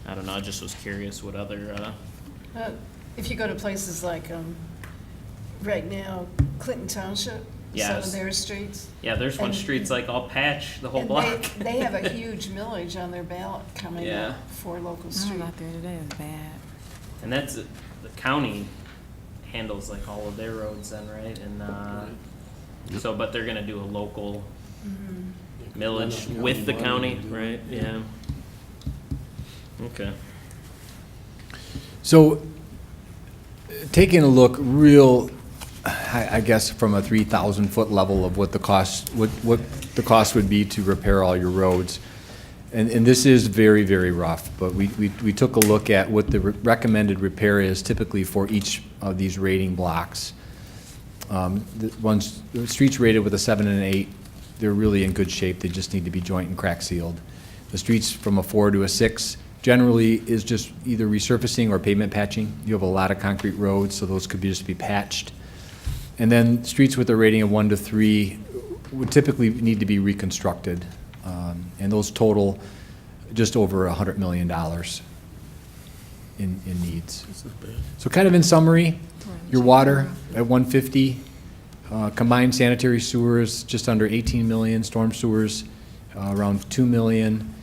S4: I don't know. I just was curious what other.
S2: If you go to places like, right now, Clinton Township, some of their streets.
S4: Yeah, there's one street's like all patch the whole
S2: and
S4: block.
S2: They have a huge millage on their ballot coming up for local
S10: I
S2: street.
S10: was out there today, it was bad.
S4: And that's, the county handles like all of their roads then, right? And, so, but they're gonna do a local millage with the county, right? Yeah. Okay.
S11: So, taking a look real, I guess, from a 3,000-foot level of what the cost would be to repair all your roads. And this is very, very rough, but we took a look at what the recommended repair is typically for each of these rating blocks. The streets rated with a 7 and an 8, they're really in good shape. They just need to be joint and crack sealed. The streets from a 4 to a 6 generally is just either resurfacing or pavement patching. You have a lot of concrete roads, so those could just be patched. And then streets with a rating of 1 to 3 would typically need to be reconstructed. And those total just over $100 million in needs. So kind of in summary, your water at 150, combined sanitary sewers just under 18 million, storm sewers around 2 million,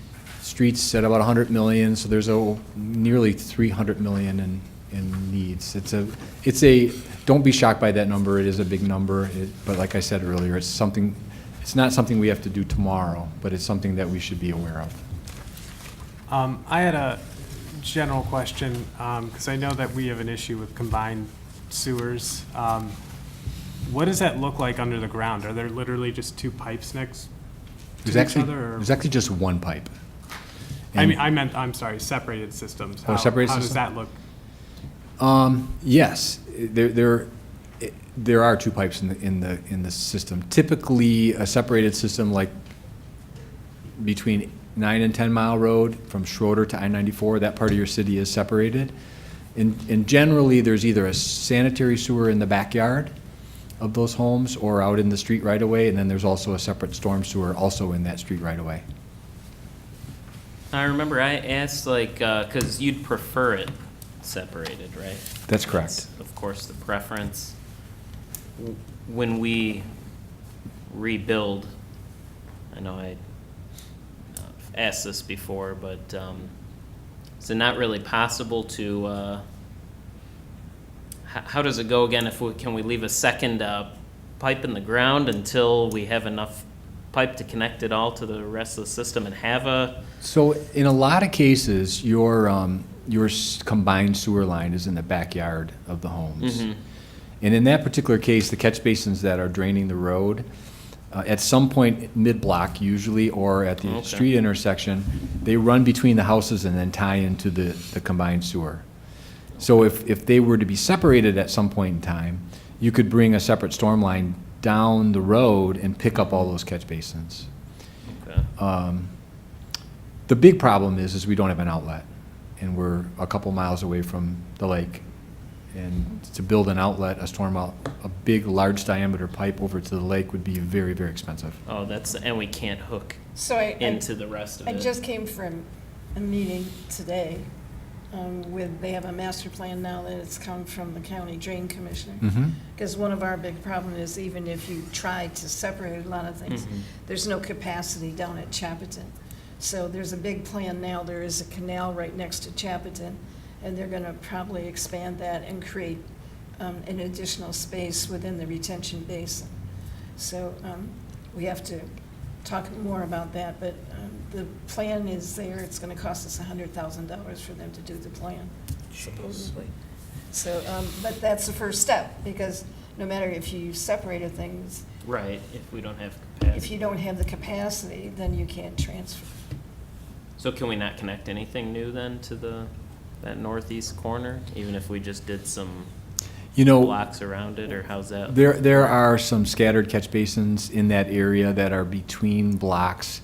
S11: streets at about 100 million, so there's nearly 300 million in needs. Don't be shocked by that number, it is a big number, but like I said earlier, it's not something we have to do tomorrow, but it's something that we should be aware of.
S5: I had a general question, because I know that we have an issue with combined sewers. What does that look like under the ground? Are there literally just 2 pipes next to each other?
S11: There's actually just one pipe.
S5: I'm sorry, separated systems.
S11: Oh, separated
S5: How
S11: system?
S5: does that look?
S11: Yes, there are 2 pipes in the system. Typically, a separated system like between 9 and 10 Mile Road from Schroeder to I-94, that part of your city is separated. And generally, there's either a sanitary sewer in the backyard of those homes or out in the street right away, and then there's also a separate storm sewer also in that street right away.
S4: I remember I asked, like, because you'd prefer it separated, right?
S11: That's correct.
S4: Of course, the preference. When we rebuild, I know I asked this before, but is it not really possible to, how does it go again? Can we leave a second pipe in the ground until we have enough pipe to connect it all to the rest of the system and have a?
S11: So in a lot of cases, your combined sewer line is in the backyard of the homes.
S4: Mhm.
S11: And in that particular case, the catch basins that are draining the road, at some point mid-block usually, or at the
S4: Okay.
S11: street intersection, they run between the houses and then tie into the combined sewer. So if they were to be separated at some point in time, you could bring a separate storm line down the road and pick up all those catch basins.
S4: Okay.
S11: The big problem is we don't have an outlet, and we're a couple miles away from the lake. And to build an outlet, a big, large diameter pipe over to the lake would be very, very expensive.
S4: Oh, and we can't hook
S2: So
S4: into the rest of
S2: I
S4: it.
S2: just came from a meeting today they have a master plan now that it's come from the county drain commissioner.
S11: Mhm.
S2: Because one of our big problem is even if you try to separate a lot of things, there's no capacity down at Chapatin. So there's a big plan now. There is a canal right next to Chapatin, and they're going to probably expand that and create an additional space within the retention basin. So we have to talk more about that, but the plan is there. It's going to cost us $100,000 for them to do the plan, supposedly. So, but that's the first step, because no matter if you separated things,
S4: Right, if we don't have capacity.
S2: if you don't have the capacity, then you can't transfer.
S4: So can we not connect anything new then to that northeast corner, even if we just did some blocks around it, or how's that?
S11: There are some scattered catch basins in that area that are between blocks.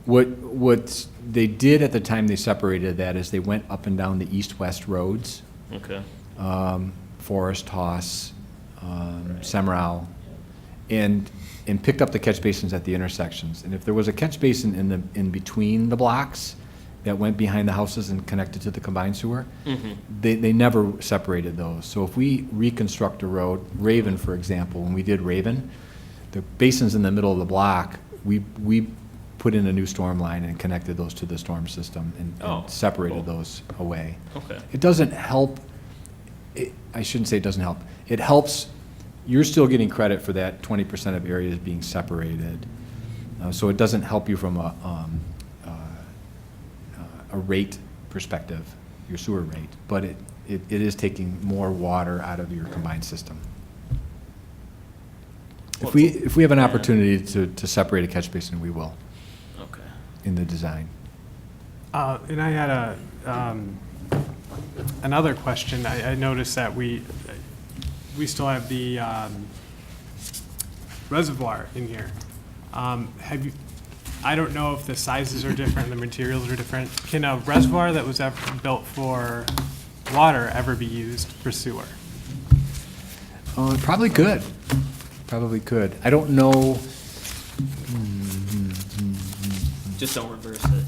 S11: What they did at the time they separated that is they went up and down the east-west roads.
S4: Okay.
S11: Forest, Toss, Semrau, and picked up the catch basins at the intersections. And if there was a catch basin in between the blocks that went behind the houses and connected to the combined sewer, they never separated those. So if we reconstruct a road, Raven, for example, when we did Raven, the basins in the middle of the block, we put in a new storm line and connected those to the storm system and separated those away.
S4: Okay.
S11: It doesn't help, I shouldn't say it doesn't help. It helps, you're still getting credit for that 20% of areas being separated. So it doesn't help you from a rate perspective, your sewer rate, but it is taking more water out of your combined system. If we have an opportunity to separate a catch basin, we will.
S4: Okay.
S11: In the design.
S5: And I had another question. I noticed that we still have the reservoir in here. Have you? I don't know if the sizes are different, the materials are different. Can a reservoir that was ever built for water ever be used for sewer?
S11: It probably could. Probably could. I don't know.
S4: Just don't reverse it.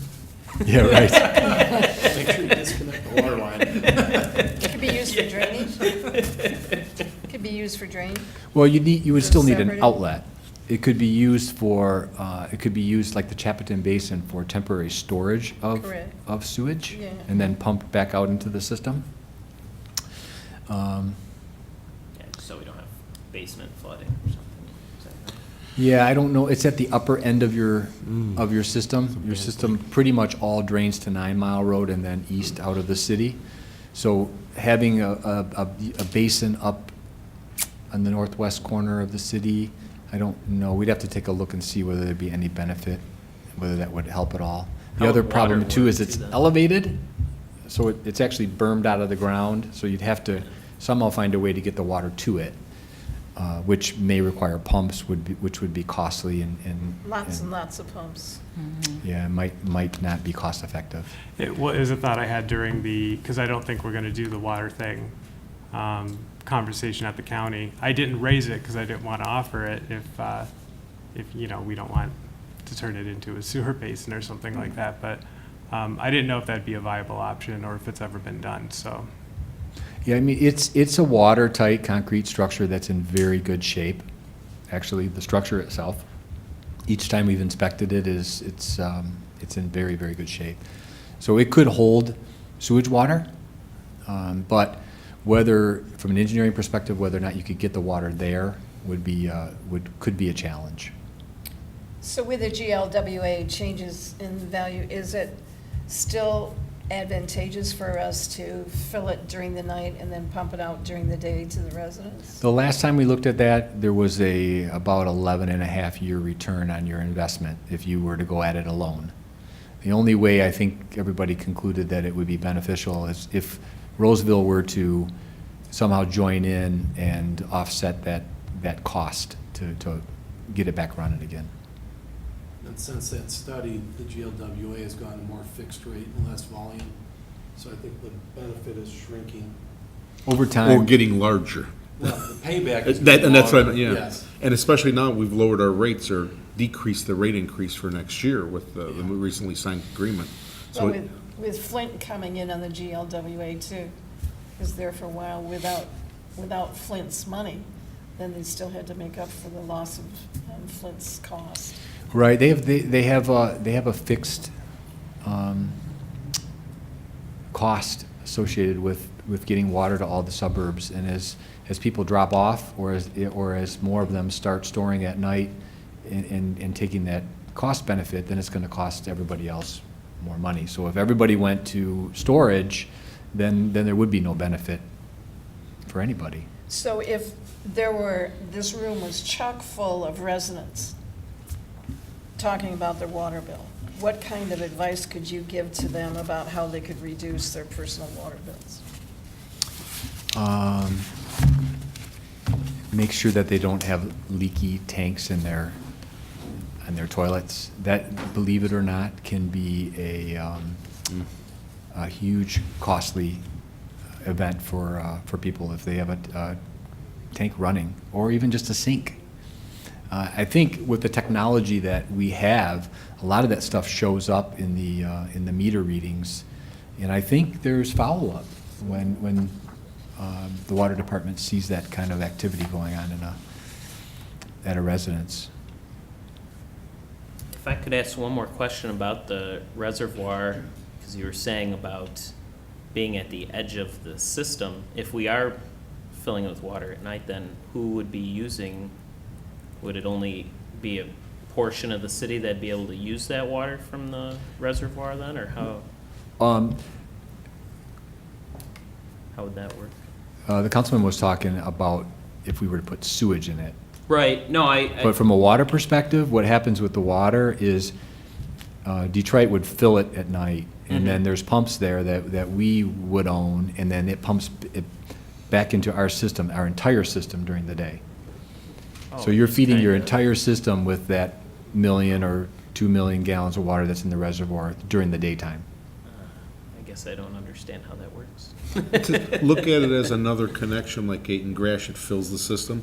S11: Yeah, right.
S8: Make sure you disconnect the water line.
S2: It could be used for drainage. Could be used for drain.
S11: Well, you would still need an
S2: Separated?
S11: outlet. It could be used for, it could be used like the Chapatin Basin for temporary storage
S2: Correct.
S11: of sewage,
S2: Yeah.
S11: and then pumped back out into the system.
S4: Yeah, so we don't have basement flooding or something. Is that right?
S11: Yeah, I don't know, it's at the upper end of your system. Your system pretty much all drains to 9 Mile Road and then east out of the city. So having a basin up on the northwest corner of the city, I don't know. We'd have to take a look and see whether there'd be any benefit, whether that would help at all. The
S4: How
S11: other
S4: would
S11: problem
S4: water
S11: too is
S4: work
S11: it's
S4: too, then?
S11: elevated, so it's actually bermed out of the ground, so you'd have to somehow find a way to get the water to it, which may require pumps, which would be costly and
S2: Lots and lots of pumps.
S11: yeah, might not be cost effective.
S5: It was a thought I had during because I don't think we're going to do the water thing conversation at the county. I didn't raise it because I didn't want to offer it if, you know, we don't want to turn it into a sewer basin or something like that. But I didn't know if that'd be a viable option or if it's ever been done, so.
S11: Yeah, I mean, it's a watertight concrete structure that's in very good shape. Actually, the structure itself, each time we've inspected it, it's in very, very good shape. So it could hold sewage water, but whether, from an engineering perspective, whether or not you could get the water there could be a challenge.
S2: So with the GLWA changes in value, is it still advantageous for us to fill it during the night and then pump it out during the day to the residents?
S11: The last time we looked at that, there was about 11.5-year return on your investment if you were to go at it alone. The only way I think everybody concluded that it would be beneficial is if Roseville were to somehow join in and offset that cost to get it back running again.
S8: And since that study, the GLWA has gone to more fixed rate and less volume. So I think the benefit is shrinking.
S11: Over
S1: Or
S11: time,
S1: getting larger.
S8: Well, the payback is.
S1: And that's what,
S8: longer,
S1: yeah.
S8: yes.
S1: And especially now, we've lowered our rates or decreased the rate increase for next year with the recently signed agreement. So
S2: Well, with Flint coming in on the GLWA too, was there for a while without Flint's money, then they still had to make up for the loss of Flint's cost.
S11: right, they have a fixed cost associated with getting water to all the suburbs, and as people drop off, or as more of them start storing at night and taking that cost benefit, then it's going to cost everybody else more money. So if everybody went to storage, then there would be no benefit for anybody.
S2: So if this room was chock full of residents talking about their water bill, what kind of advice could you give to them about how they could reduce their personal water bills?
S11: Make sure that they don't have leaky tanks in their toilets. That, believe it or not, can be a huge costly event for people if they have a tank running, or even just a sink. I think with the technology that we have, a lot of that stuff shows up in the meter readings, and I think there's follow-up when the water department sees that kind of activity going on at a residence.
S4: If I could ask one more question about the reservoir, because you were saying about being at the edge of the system. If we are filling it with water at night, then who would be using, would it only be a portion of the city that'd be able to use that water from the reservoir then, or how would that work?
S11: The councilman was talking about if we were to put sewage in it.
S4: Right, no,
S11: But from a water perspective, what happens with the water is Detroit would fill it at night, and then there's pumps there that we would own, and then it pumps it back into our system, our entire system during the day. So you're feeding your entire system with that 1 million or 2 million gallons of water that's in the reservoir during the daytime.
S4: I guess I don't understand how that works.
S1: to look at it as another connection like Aiton Gratiot fills the system,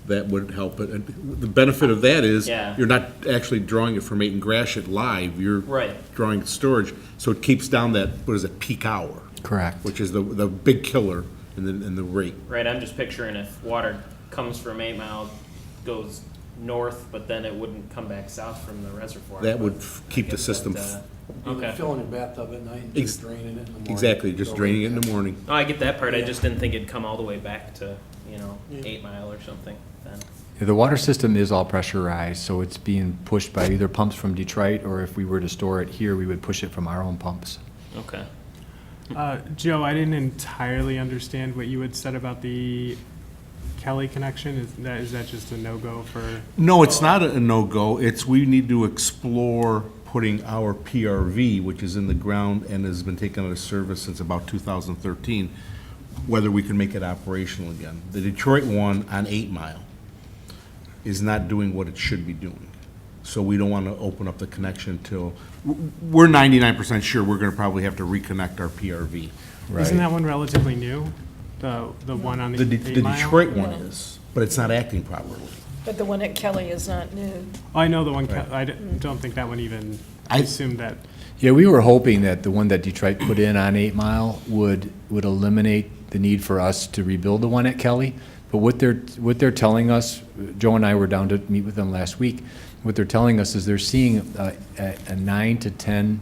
S1: that would help it. And the benefit of that is
S4: Yeah.
S1: you're not actually drawing it from Aiton Gratiot live, you're
S4: Right.
S1: drawing storage, so it keeps down that, what is it, peak hour,
S11: Correct.
S1: which is the big killer in the rate.
S4: Right, I'm just picturing if water comes from 8 Mile, goes north, but then it wouldn't come back south from the reservoir.
S1: That would
S4: But
S1: keep
S4: I
S1: the
S4: guess
S1: system
S4: that,
S8: You
S4: okay.
S8: can fill in your bathtub at night and just draining it in the morning.
S1: Exactly, just
S8: Go
S1: draining it
S8: right
S1: in the
S8: back.
S1: morning.
S4: Oh, I get that part, I
S8: Yeah.
S4: just didn't think it'd come all the way back to,
S8: Yeah.
S4: 8 Mile or something then.
S11: The water system is all pressurized, so it's being pushed by either pumps from Detroit, or if we were to store it here, we would push it from our own pumps.
S4: Okay.
S5: Joe, I didn't entirely understand what you had said about the Kelly connection. Is that just a no-go for?
S1: No, it's not a no-go. It's, we need to explore putting our PRV, which is in the ground and has been taken out of service since about 2013, whether we can make it operational again. The Detroit one on 8 Mile is not doing what it should be doing. So we don't want to open up the connection until, we're 99% sure we're going to probably have to reconnect our PRV.
S5: Isn't that one relatively new? The one on the
S1: The
S5: 8 Mile?
S1: Detroit one
S2: Yeah.
S1: is, but it's not acting properly.
S2: But the one at Kelly is not new.
S5: I know the one,
S1: Right.
S5: don't think that one even,
S1: I-
S5: I assumed that.
S11: Yeah, we were hoping that the one that Detroit put in on 8 Mile would eliminate the need for us to rebuild the one at Kelly. But what they're telling us, Joe and I were down to meet with them last week, what they're telling us is they're seeing a 9 to 10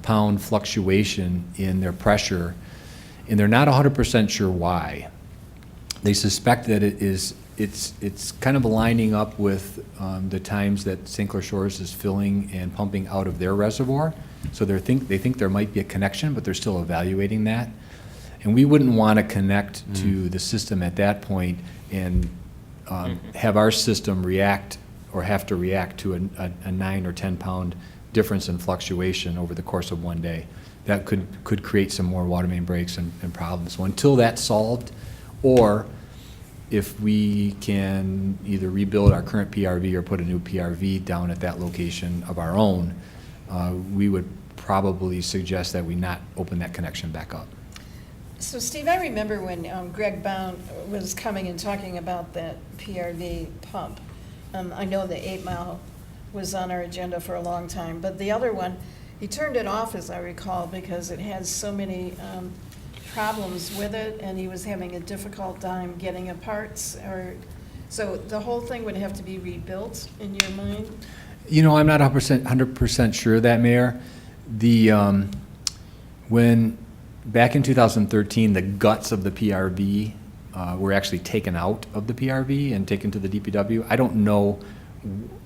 S11: pound fluctuation in their pressure, and they're not 100% sure why. They suspect that it's kind of lining up with the times that St. Clair Shores is filling and pumping out of their reservoir. So they think there might be a connection, but they're still evaluating that. And we wouldn't want to connect to the system at that point and have our system react or have to react to a 9 or 10 pound difference in fluctuation over the course of one day. That could create some more water main breaks and problems. So until that's solved, or if we can either rebuild our current PRV or put a new PRV down at that location of our own, we would probably suggest that we not open that connection back up.
S2: So Steve, I remember when Greg Bound was coming and talking about that PRV pump. I know the 8 Mile was on our agenda for a long time, but the other one, he turned it off, as I recall, because it has so many problems with it, and he was having a difficult time getting it parts, so the whole thing would have to be rebuilt, in your mind?
S11: You know, I'm not 100% sure of that, Mayor. When, back in 2013, the guts of the PRV were actually taken out of the PRV and taken to the DPW. I don't know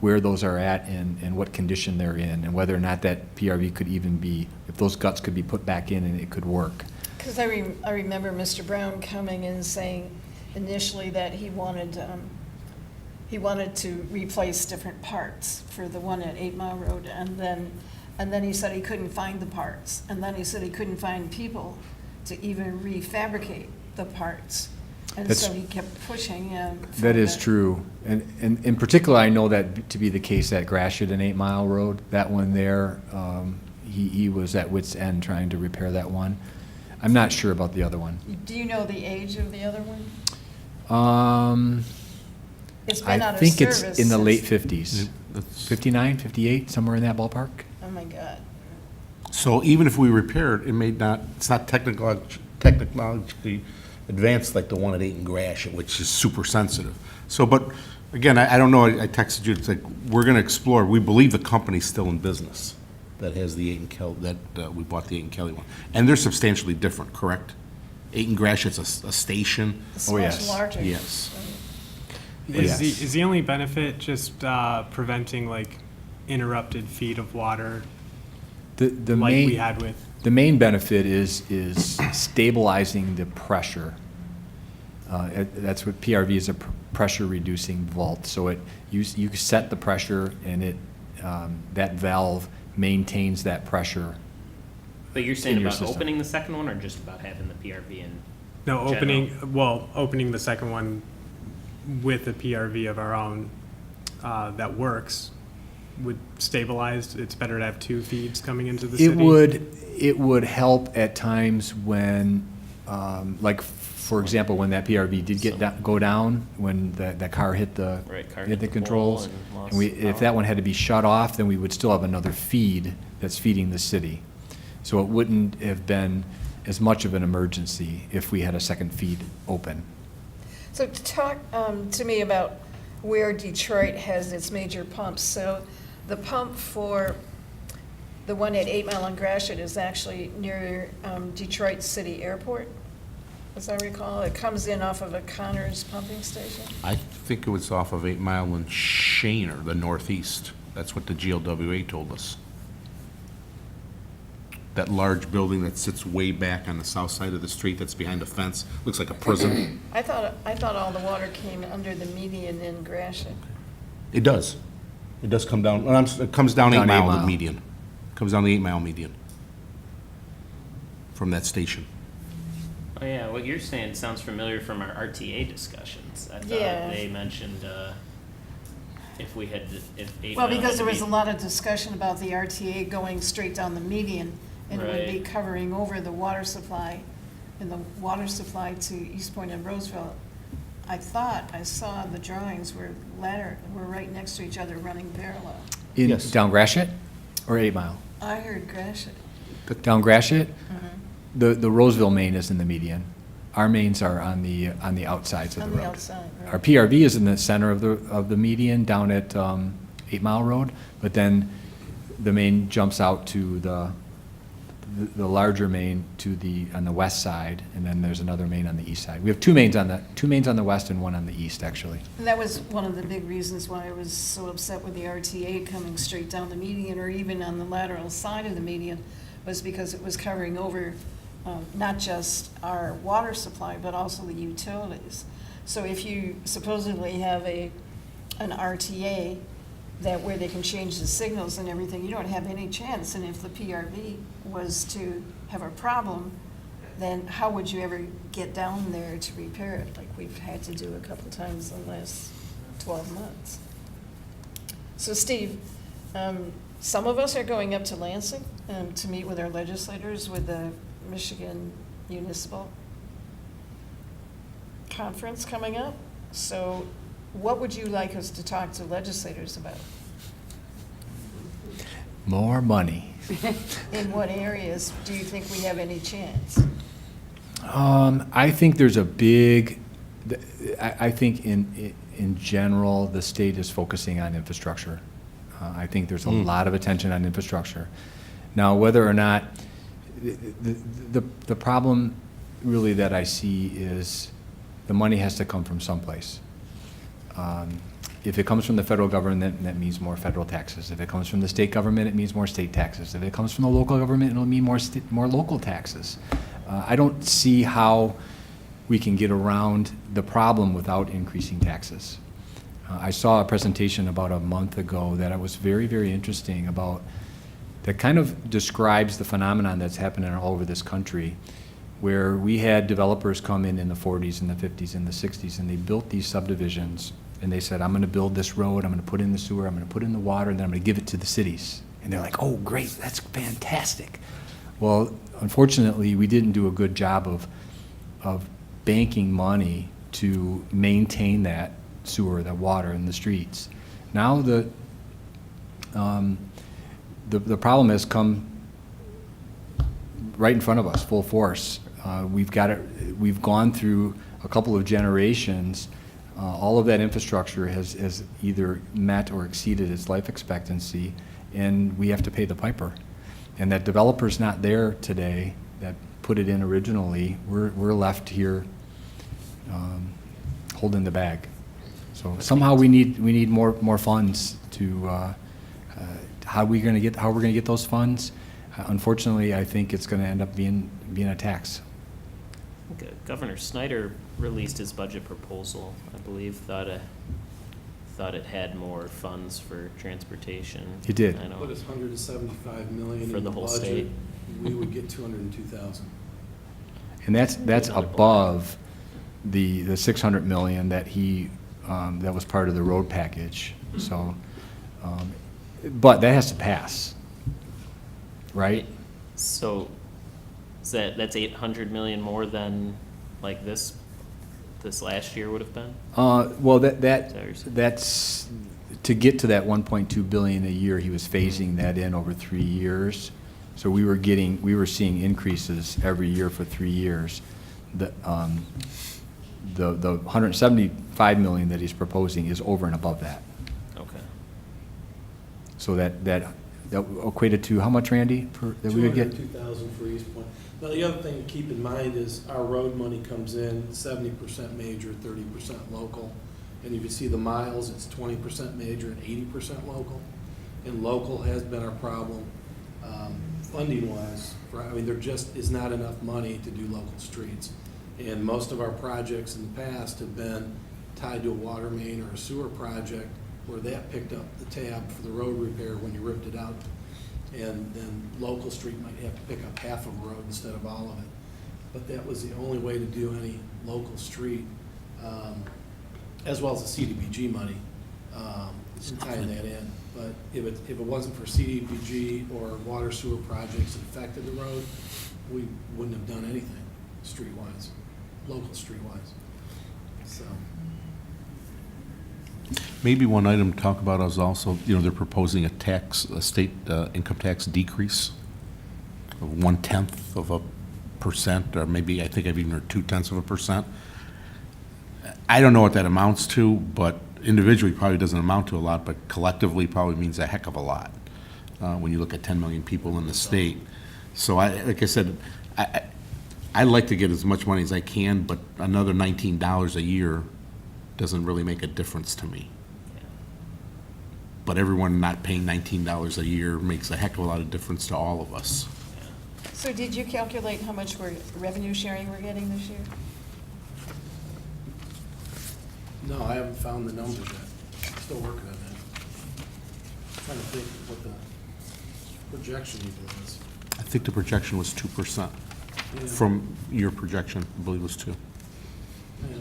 S11: where those are at and what condition they're in, and whether or not that PRV could even be, if those guts could be put back in and it could work.
S2: Because I remember Mr. Brown coming and saying initially that he wanted to replace different parts for the one at 8 Mile Road, and then he said he couldn't find the parts, and then he said he couldn't find people to even refabricate the parts, and
S11: That's-
S2: so he kept pushing.
S11: That is true. And in particular, I know that to be the case at Gratiot and 8 Mile Road. That one there, he was at wit's end trying to repair that one. I'm not sure about the other one.
S2: Do you know the age of the other one? It's been out
S11: I
S2: of
S11: think it's
S2: service
S11: in the
S2: since-
S11: late 50s.
S1: That's-
S11: 59, 58, somewhere in that ballpark.
S2: Oh, my God.
S1: So even if we repair it, it's not technologically advanced like the one at 8 and Gratiot, which is super sensitive. So, but again, I don't know, I texted you, it's like, we're gonna explore, we believe the company's still in business that has the 8 and Kelly, that we bought the 8 and Kelly one. And they're substantially different, correct? 8 and Gratiot's a station.
S2: It's
S11: Oh,
S2: much
S11: yes.
S2: larger.
S1: Yes.
S5: Is
S11: Yes.
S5: the only benefit just preventing like interrupted feed of water
S11: The
S5: like
S11: main,
S5: we had with?
S11: the main benefit is stabilizing the pressure. That's what PRV is, a pressure reducing vault. So you set the pressure, and that valve maintains that pressure.
S4: But you're saying
S11: In your
S4: about
S11: system.
S4: opening the second one, or just about having the PRV in?
S5: No,
S4: general?
S5: opening the second one with a PRV of our own that works would stabilize. It's better to have two feeds coming into the city.
S11: It would help at times when, like, for example, when that PRV did go down, when that car hit the
S4: Right, car
S11: hit
S4: hit
S11: the
S4: the
S11: controls,
S4: pole and
S11: and
S4: lost
S11: if
S4: power.
S11: that one had to be shut off, then we would still have another feed that's feeding the city. So it wouldn't have been as much of an emergency if we had a second feed open.
S2: So talk to me about where Detroit has its major pumps. So the pump for the one at 8 Mile and Gratiot is actually near Detroit City Airport, as I recall. It comes in off of a Connors pumping station.
S1: I think it was off of 8 Mile and Shaner, the northeast. That's what the GLWA told us. That large building that sits way back on the south side of the street that's behind a fence, looks like a prison.
S2: I thought all the water came under the median in Gratiot.
S1: It does. It does come down, it comes down 8
S11: Down 8
S1: Mile, the
S11: Mile.
S1: median. Comes down the 8 Mile median from that station.
S4: Oh, yeah, what you're saying sounds familiar from our RTA discussions. I
S2: Yeah.
S4: thought they mentioned, if 8
S2: Well,
S4: Mile
S2: because
S4: had
S2: there
S4: to
S2: was a
S4: be-
S2: lot of discussion about the RTA going straight down the median, and it would be
S4: Right.
S2: covering over the water supply. in the water supply to Eastpointe and Roseville, I thought I saw the drawings where were right next to each other running parallel.
S1: Yes.
S11: Down Gratiot or 8 Mile?
S2: I heard Gratiot.
S11: Down Gratiot?
S2: Mm-hmm.
S11: The Roseville main is in the median. Our mains are on the outsides of
S2: On
S11: the
S2: the
S11: road.
S2: outside, right.
S11: Our PRV is in the center of the median down at 8 Mile Road, but then the main jumps out to the larger main on the west side, and then there's another main on the east side. We have two mains on the west and one on the east, actually.
S2: And that was one of the big reasons why I was so upset with the RTA coming straight down the median, or even on the lateral side of the median, was because it was covering over not just our water supply, but also the utilities. So if you supposedly have an RTA where they can change the signals and everything, you don't have any chance. And if the PRV was to have a problem, then how would you ever get down there to repair it, like we've had to do a couple times in the last 12 months? So Steve, some of us are going up to Lansing to meet with our legislators with the Michigan Municipal Conference coming up. So what would you like us to talk to legislators about?
S11: More money.
S2: In what areas do you think we have any chance?
S11: I think there's a big, I think in general, the state is focusing on infrastructure. I think there's a lot of attention on infrastructure. Now, whether or not, the problem really that I see is the money has to come from someplace. If it comes from the federal government, that means more federal taxes. If it comes from the state government, it means more state taxes. If it comes from the local government, it'll mean more local taxes. I don't see how we can get around the problem without increasing taxes. I saw a presentation about a month ago that was very, very interesting that kind of describes the phenomenon that's happening all over this country, where we had developers come in the 40s and the 50s and the 60s, and they built these subdivisions, and they said, I'm going to build this road, I'm going to put in the sewer, I'm going to put in the water, and then I'm going to give it to the cities. And they're like, oh, great, that's fantastic. Well, unfortunately, we didn't do a good job of banking money to maintain that sewer, that water in the streets. Now the problem has come right in front of us, full force. We've gone through a couple of generations. All of that infrastructure has either met or exceeded its life expectancy, and we have to pay the piper. And that developer's not there today that put it in originally. We're left here holding the bag. So somehow we need more funds to. How we're going to get those funds? Unfortunately, I think it's going to end up being a tax.
S4: Governor Snyder released his budget proposal, I believe, thought it had more funds for transportation.
S11: It did.
S4: I know.
S8: Put us 175 million
S4: For
S8: in
S4: the
S8: the
S4: whole
S8: budget.
S4: state.
S8: We would get 202,000.
S11: And that's above the 600 million that that was part of the road package. So, but that has to pass, right?
S4: So that's 800 million more than like this last year would have been?
S11: Well,
S4: Is that what you're saying?
S11: that's to get to that 1.2 billion a year. He was phasing that in over 3 years, so we were seeing increases every year for 3 years. The 175 million that he's proposing is over and above that.
S4: Okay.
S11: So that equated to how much, Randy, that we would get?
S8: 202,000 for Eastpointe. Now, the other thing to keep in mind is our road money comes in 70% major, 30% local. And you can see the miles, it's 20% major and 80% local. And local has been our problem, funding-wise. There just is not enough money to do local streets. And most of our projects in the past have been tied to a water main or a sewer project where that picked up the tab for the road repair when you ripped it out. And then local street might have to pick up half of a road instead of all of it. But that was the only way to do any local street, as well as the CDBG money, tying that in. But if it wasn't for CDBG or water sewer projects that affected the road, we wouldn't have done anything. streetwise, local streetwise. So,
S1: Maybe one item to talk about is also, they're proposing a state income tax decrease of 0.1%, or maybe, I think I've even heard 0.2%. I don't know what that amounts to, but individually probably doesn't amount to a lot, but collectively probably means a heck of a lot when you look at 10 million people in the state. So like I said, I like to get as much money as I can, but another $19 a year doesn't really make a difference to me. But everyone not paying $19 a year makes a heck of a lot of difference to all of us.
S2: So did you calculate how much revenue sharing we're getting this year?
S8: no, I haven't found the numbers yet. Still working on that. Trying to think what the projection even is.
S1: I think the projection was 2%.
S8: Yeah.
S1: From your projection, I believe it was 2.
S8: Yeah.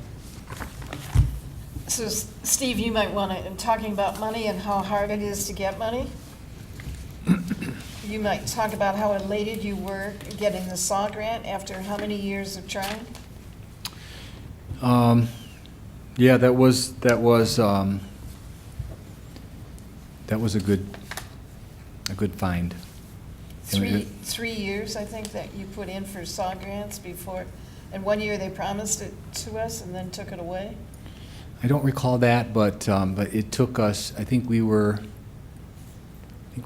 S2: So Steve, you might want to, in talking about money and how hard it is to get money, you might talk about how elated you were getting the SAW grant after how many years of trying?
S11: Yeah, that was a good find.
S2: Three years, I think, that you put in for SAW grants before, and 1 year they promised it to us and then took it away?
S11: I don't recall that, but it took us, I think we were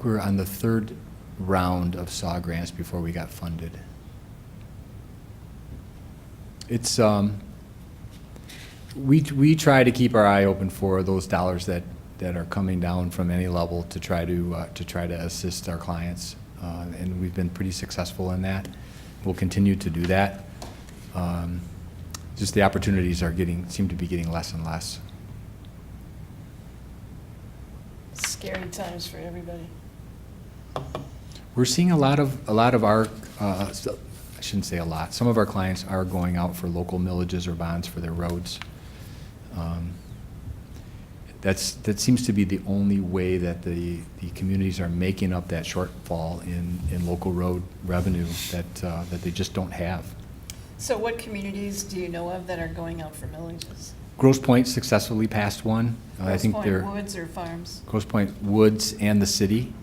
S11: on the third round of SAW grants before we got funded. It's, we try to keep our eye open for those dollars that are coming down from any level to try to assist our clients. And we've been pretty successful in that. We'll continue to do that. Just the opportunities seem to be getting less and less.
S2: Scary times for everybody.
S11: We're seeing a lot of our, I shouldn't say a lot, some of our clients are going out for local millages or bonds for their roads. That seems to be the only way that the communities are making up that shortfall in local road revenue that they just don't have.
S2: So what communities do you know of that are going out for millages?
S11: Grosse Pointe successfully passed one. I think they're
S2: Grosse Pointe Woods or Farms?
S11: Grosse Pointe Woods and the city,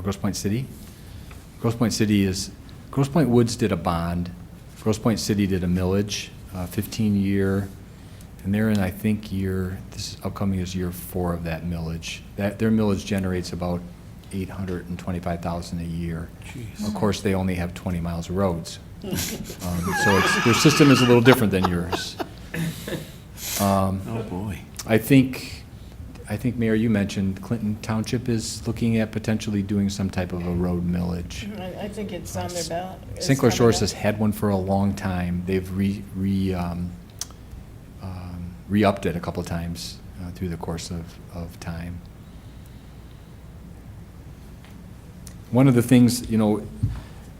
S11: Grosse Pointe City. Grosse Pointe Woods did a bond. Grosse Pointe City did a millage, 15-year, and they're in, I think, this upcoming is year 4 of that millage. Their millage generates about $825,000 a year. Jeez. Of course, they only have 20 miles of roads. So their system is a little different than yours.
S1: Oh, boy.
S11: I think, Mayor, you mentioned Clinton Township is looking at potentially doing some type of a road millage.
S2: I think it's on their ballot.
S11: St. Clair Shores has had one for a long time. They've re-upped it a couple of times through the course of time. One of the things,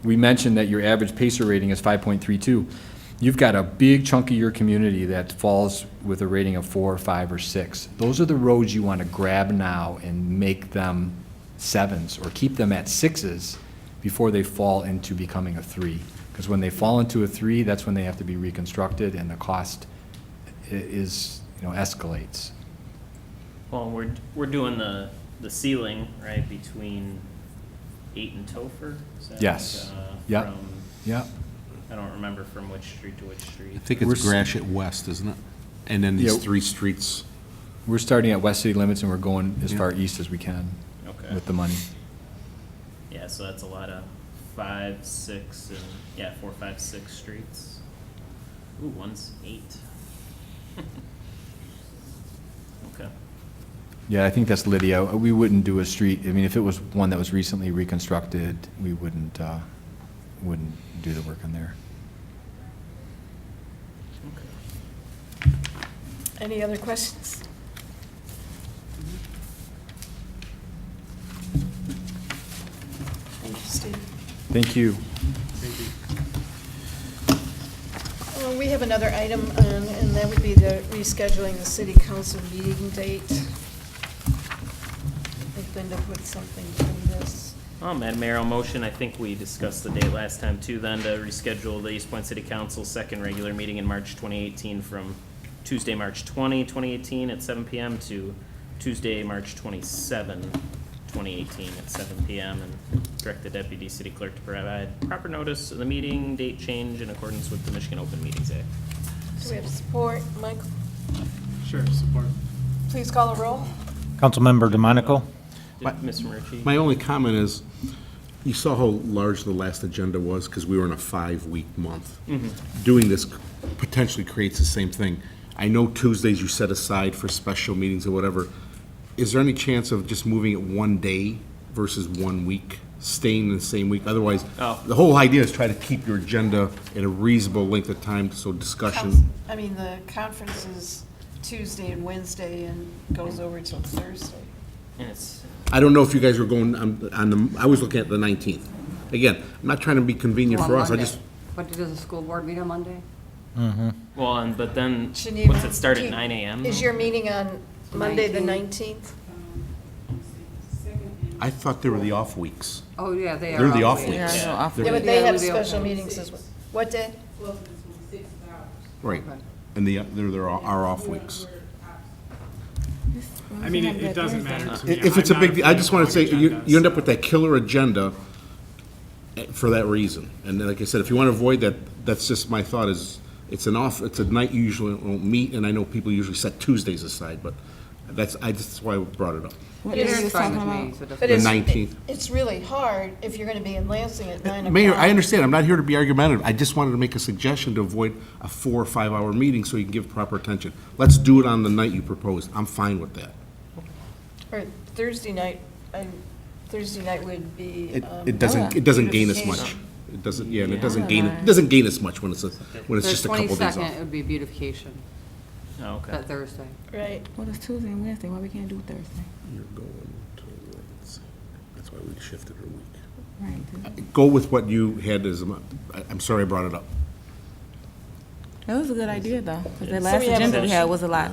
S11: we mentioned that your average PACER rating is 5.32. You've got a big chunk of your community that falls with a rating of 4, 5, or 6. Those are the roads you want to grab now and make them 7s or keep them at 6s before they fall into becoming a 3. Because when they fall into a 3, that's when they have to be reconstructed and the cost escalates.
S4: Well, we're doing the ceiling, right, between 8 and Topher? Is that,
S11: Yes. Yep.
S4: From,
S11: Yep.
S4: I don't remember from which street to which street.
S1: I think it's Gratiot West, isn't it? And then these 3 streets.
S11: We're starting at west city limits and we're going as far east as we can with the money.
S4: Yeah, so that's a lot of 5, 6, and 4, 5, 6 streets. Ooh, one's 8. Okay.
S11: Yeah, I think that's Lydia. We wouldn't do a street, I mean, if it was one that was recently reconstructed, we wouldn't do the work on there.
S2: Any other questions? Thank you, Steve.
S11: Thank you.
S2: We have another item, and that would be the rescheduling the city council meeting date. I think Linda put something in this.
S4: Madam Mayor, I'll motion, I think we discussed the date last time too, then to reschedule the Eastpointe City Council's second regular meeting in March 2018 from Tuesday, March 20, 2018 at 7 PM to Tuesday, March 27, 2018 at 7 PM, and direct the Deputy City Clerk to provide proper notice of the meeting date change in accordance with the Michigan Open Meetings Act.
S2: Do we have support? Michael,
S5: Sure, support.
S2: please call the roll.
S3: Councilmember DeMonico?
S4: Mr. Murphy?
S1: My only comment is, you saw how large the last agenda was, because we were in a 5-week month. Doing this potentially creates the same thing. I know Tuesdays you set aside for special meetings or whatever. Is there any chance of just moving it one day versus 1 week, staying in the same week? Otherwise, the whole idea is try to keep your agenda at a reasonable length of time, so discussion.
S2: I mean, the conference is Tuesday and Wednesday and goes over till Thursday.
S4: And it's,
S1: I don't know if you guys were going I was looking at the 19th. Again, I'm not trying to be convenient
S12: Well,
S1: for us, I
S12: Monday.
S1: just,
S12: But does the school board meet on Monday?
S4: well, but then,
S2: Geneva,
S4: what's it start
S2: do
S4: at
S2: you-
S4: 9 AM?
S2: Is your meeting on Monday, the 19th?
S1: I thought they were the off weeks.
S12: Oh, yeah, they are.
S1: They're the
S12: off
S1: off
S12: week.
S1: weeks.
S10: Yeah, off
S1: They're-
S2: Yeah, but
S12: Yeah,
S2: they have
S12: we do.
S2: special meetings as well. What day?
S1: Right,
S12: Okay.
S1: and they're our off weeks.
S5: I mean, it doesn't matter to me.
S1: If it's a
S5: I'm
S1: big,
S5: not
S1: deal, I just want to say,
S5: afraid of
S1: you
S5: long
S1: end up
S5: agendas.
S1: with that killer agenda for that reason. And then, like I said, if you want to avoid that, that's just my thought is, it's a night you usually won't meet, and I know people usually set Tuesdays aside, but that's why I brought it up.
S10: What
S2: It
S10: day
S2: is
S10: you
S12: It's fine
S10: talking
S12: with me,
S10: about?
S12: so it doesn't
S2: But
S1: The
S2: it's,
S1: 19th.
S2: it's really hard if you're gonna be in Lansing at 9 o'clock.
S1: Mayor, I understand, I'm not here to be argumentative, I just wanted to make a suggestion to avoid a 4 or 5 hour meeting so you can give proper attention. Let's do it on the night you proposed, I'm fine with that.
S2: Or Thursday night, Thursday night would be.
S1: It doesn't gain us much. It doesn't, yeah, and it doesn't gain us much when it's just a couple days off.
S12: The 22nd would be beautification,
S4: Oh, okay.
S12: that Thursday.
S2: Right.
S10: What is Tuesday and Wednesday? Why we can't do Thursday?
S1: You're going to, let's see, that's why we shifted a week.
S10: Right.
S1: Go with what you had as, I'm sorry I brought it up.
S10: That was a good idea, though, because the
S2: So
S10: last
S2: we have a
S10: agenda we had
S2: motion.
S10: was a lot.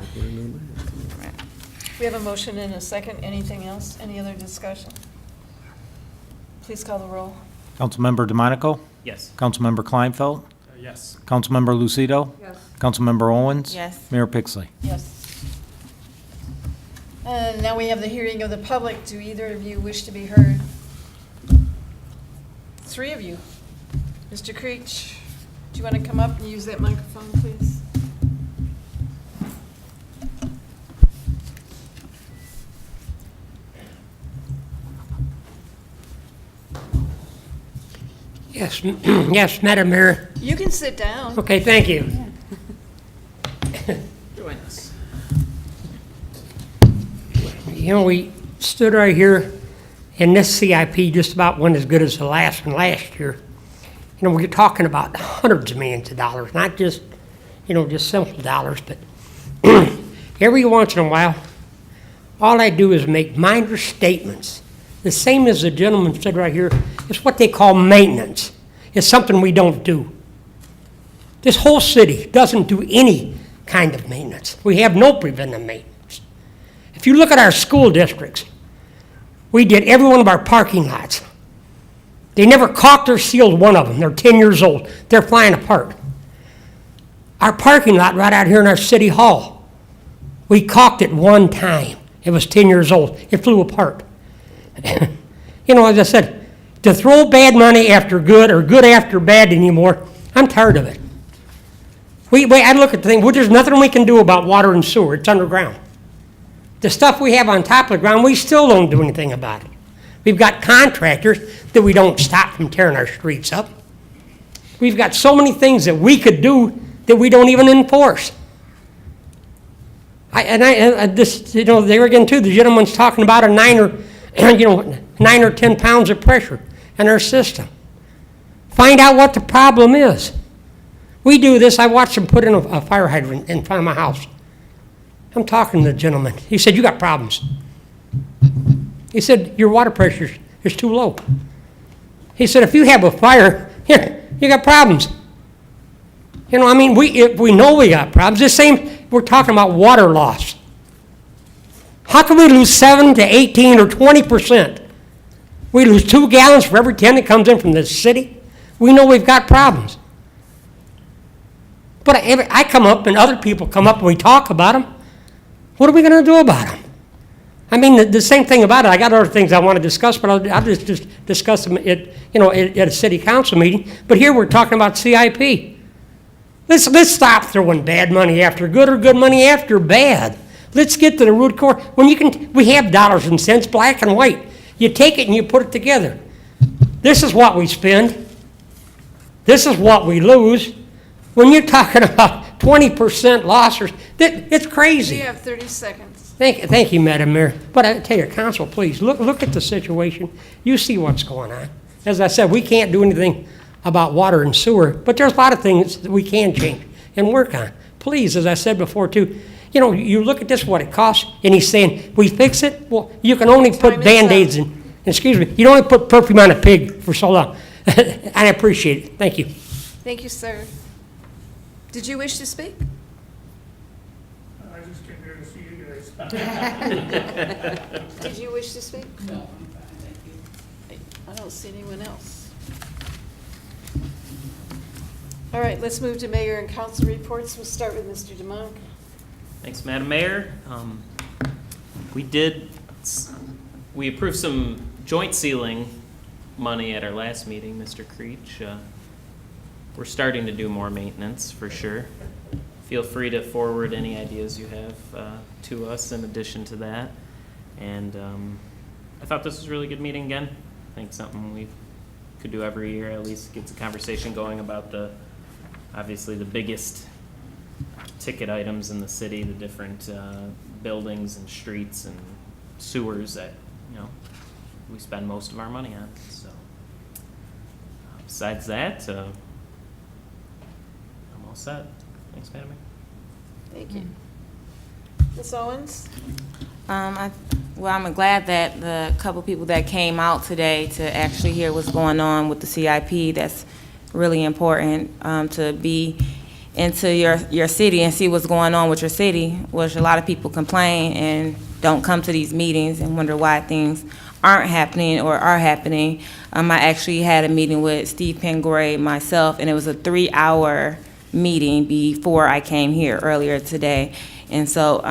S2: We have a motion and a second. Anything else? Any other discussion? Please call the roll.
S3: Councilmember DeMonico?
S4: Yes.
S3: Councilmember Kleinfeld?
S5: Yes.
S3: Councilmember Lucido?
S12: Yes.
S3: Councilmember Owens?
S10: Yes.
S3: Mayor Pixley?
S2: Yes. And now we have the hearing of the public. Do either of you wish to be heard? 3 of you. Mr. Creech, do you want to come up and use that microphone, please?
S14: Yes, yes, Madam Mayor.
S2: You can sit down.
S14: Okay, thank you.
S2: Join us.
S14: You know, we stood right here, and this CIP just about went as good as the last one last year. You know, we're talking about hundreds of millions of dollars, not just, just simple dollars, but every once in a while, all I do is make minor statements. The same as the gentleman said right here, it's what they call maintenance. It's something we don't do. This whole city doesn't do any kind of maintenance. We have no preventive maintenance. If you look at our school districts, we did every one of our parking lots. They never caulked or sealed one of them. They're 10 years old. They're flying apart. Our parking lot right out here in our city hall, we caulked it one time. It was 10 years old. It flew apart. As I said, to throw bad money after good or good after bad anymore, I'm tired of it. I look at the thing, there's nothing we can do about water and sewer. It's underground. The stuff we have on top of the ground, we still don't do anything about it. We've got contractors that we don't stop from tearing our streets up. We've got so many things that we could do that we don't even enforce. There again too, the gentleman's talking about a 9 or 10 pounds of pressure in our system. Find out what the problem is. We do this, I watched them put in a fire hydrant in front of my house. I'm talking to the gentleman. He said, you got problems. He said, your water pressure is too low. He said, if you have a fire, here, you got problems. We know we got problems. The same, we're talking about water loss. How can we lose 7 to 18 or 20% We lose 2 gallons for every 10 that comes in from the city. We know we've got problems. But I come up and other people come up and we talk about them. What are we going to do about them? I mean, the same thing about it. I got other things I want to discuss, but I'll just discuss them at a city council meeting. But here we're talking about CIP. Let's stop throwing bad money after good or good money after bad. Let's get to the root core. We have dollars and cents, black and white. You take it and you put it together. This is what we spend. This is what we lose. When you're talking about 20% loss, it's crazy.
S2: You have 30 seconds.
S14: Thank you, Madam Mayor. But I tell you, council, please, look at the situation. You see what's going on. As I said, we can't do anything about water and sewer, but there's a lot of things that we can change and work on. Please, as I said before too, you look at this, what it costs, and he's saying, we fix it? Well, you can only put Band-Aids in, excuse me, you can only put perfume on a pig for so long. I appreciate it. Thank you.
S2: Thank you, sir. Did you wish to speak?
S14: I just came here to see you guys.
S2: Did you wish to speak? No, I'm fine, thank you. I don't see anyone else. All right, let's move to mayor and council reports. We'll start with Mr. DeMonk.
S4: Thanks, Madam Mayor. We approved some joint ceiling money at our last meeting, Mr. Creech. We're starting to do more maintenance, for sure. Feel free to forward any ideas you have to us in addition to that. And I thought this was a really good meeting again. I think something we could do every year, at least gets a conversation going about obviously the biggest ticket items in the city, the different buildings and streets and sewers that, we spend most of our money on. So besides that, I'm all set. Thanks, Madam Mayor.
S2: Thank you. Ms. Owens?
S10: I'm glad that the couple people that came out today to actually hear what's going on with the CIP. That's really important to be into your city and see what's going on with your city, which a lot of people complain and don't come to these meetings and wonder why things aren't happening or are happening. I actually had a meeting with Steve Pangore, myself, and it was a 3-hour meeting before I came here earlier today. And so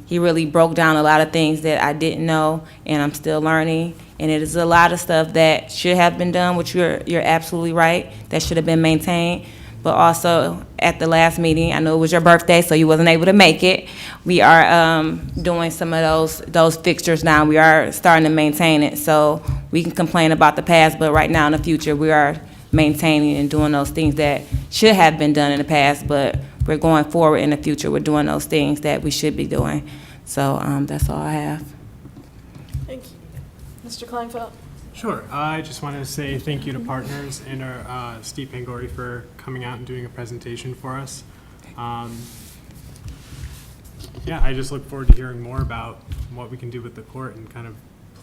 S10: he really broke down a lot of things that I didn't know, and I'm still learning. And it is a lot of stuff that should have been done, which you're absolutely right, that should have been maintained. But also at the last meeting, I know it was your birthday, so you wasn't able to make it. We are doing some of those fixtures now. We are starting to maintain it, so we can complain about the past, but right now in the future, we are maintaining and doing those things that should have been done in the past, but we're going forward in the future. We're doing those things that we should be doing. So that's all I have.
S2: Thank you. Mr. Kleinfeld?
S5: Sure. I just wanted to say thank you to partners and our Steve Pangori for coming out and doing a presentation for us. Yeah, I just look forward to hearing more about what we can do with the court and kind of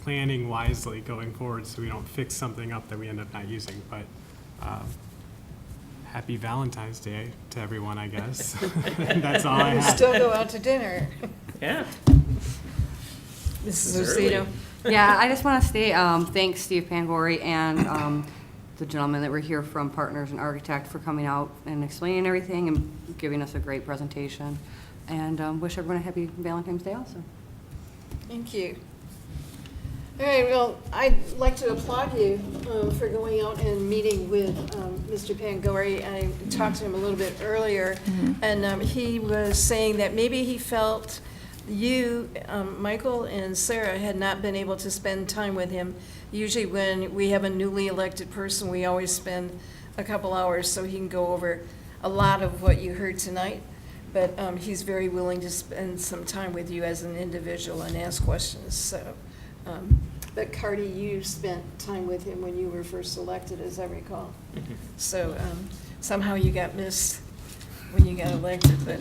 S5: planning wisely going forward so we don't fix something up that we end up not using. But happy Valentine's Day to everyone, I guess. That's all I
S2: We
S5: have.
S2: still go out to dinner.
S4: Yeah.
S2: Mrs.
S4: It's early.
S2: Lucido?
S12: Yeah, I just want to say thanks Steve Pangori and the gentleman that were here from Partners and Architect for coming out and explaining everything and giving us a great presentation. And wish everyone a happy Valentine's Day also.
S2: Thank you. All right, well, I'd like to applaud you for going out and meeting with Mr. Pangori. I talked to him a little bit earlier, and he was saying that maybe he felt you, Michael and Sarah, had not been able to spend time with him. Usually when we have a newly elected person, we always spend a couple hours so he can go over a lot of what you heard tonight. But he's very willing to spend some time with you as an individual and ask questions. So, but Cardi, you spent time with him when you were first elected, as I recall. So somehow you got missed when you got elected. But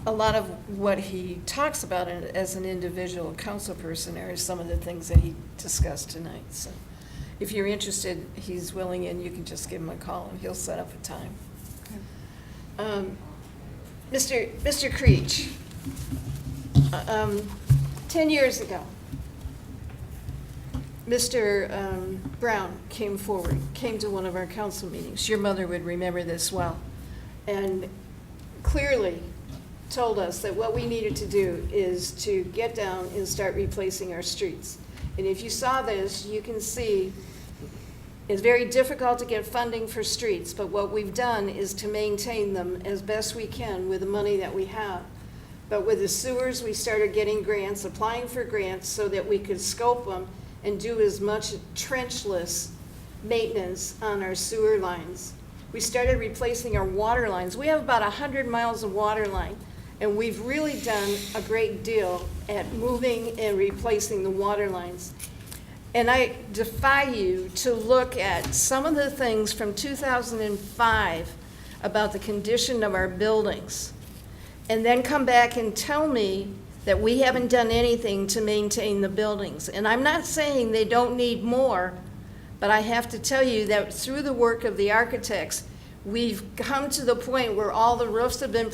S2: a lot of what he talks about as an individual council person are some of the things that he discussed tonight. So if you're interested, he's willing, and you can just give him a call and he'll set up a time. Mr. Creech, 10 years ago, Mr. Brown came forward, came to one of our council meetings. Your mother would remember this well. And clearly told us that what we needed to do is to get down and start replacing our streets. And if you saw this, you can see it's very difficult to get funding for streets, but what we've done is to maintain them as best we can with the money that we have. But with the sewers, we started getting grants, applying for grants so that we could scope them and do as much trenchless maintenance on our sewer lines. We started replacing our water lines. We have about 100 miles of water line, and we've really done a great deal at moving and replacing the water lines. And I defy you to look at some of the things from 2005 about the condition of our buildings, and then come back and tell me that we haven't done anything to maintain the buildings. And I'm not saying they don't need more, but I have to tell you that through the work of the architects, we've come to the point where all the roofs have been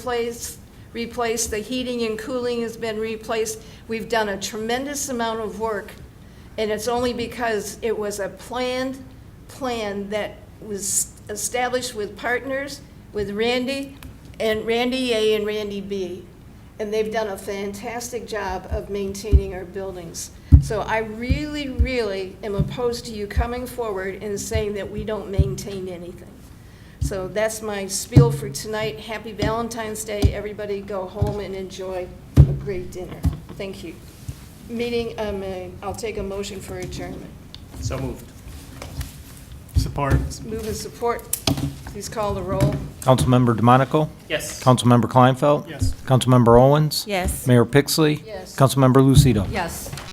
S2: replaced, the heating and cooling has been replaced. We've done a tremendous amount of work, and it's only because it was a plan that was established with partners, with Randy A and Randy B. And they've done a fantastic job of maintaining our buildings. So I really, really am opposed to you coming forward and saying that we don't maintain anything. So that's my spiel for tonight. Happy Valentine's Day. Everybody go home and enjoy a great dinner. Thank you. Meeting, I'll take a motion for adjournment.
S4: So moved.
S5: Support.
S2: Move and support. Please call the roll.
S3: Councilmember DeMonico?
S4: Yes.
S3: Councilmember Kleinfeld?
S5: Yes.
S3: Councilmember Owens?
S10: Yes.
S3: Mayor Pixley?
S2: Yes.
S3: Councilmember Lucido?
S12: Yes.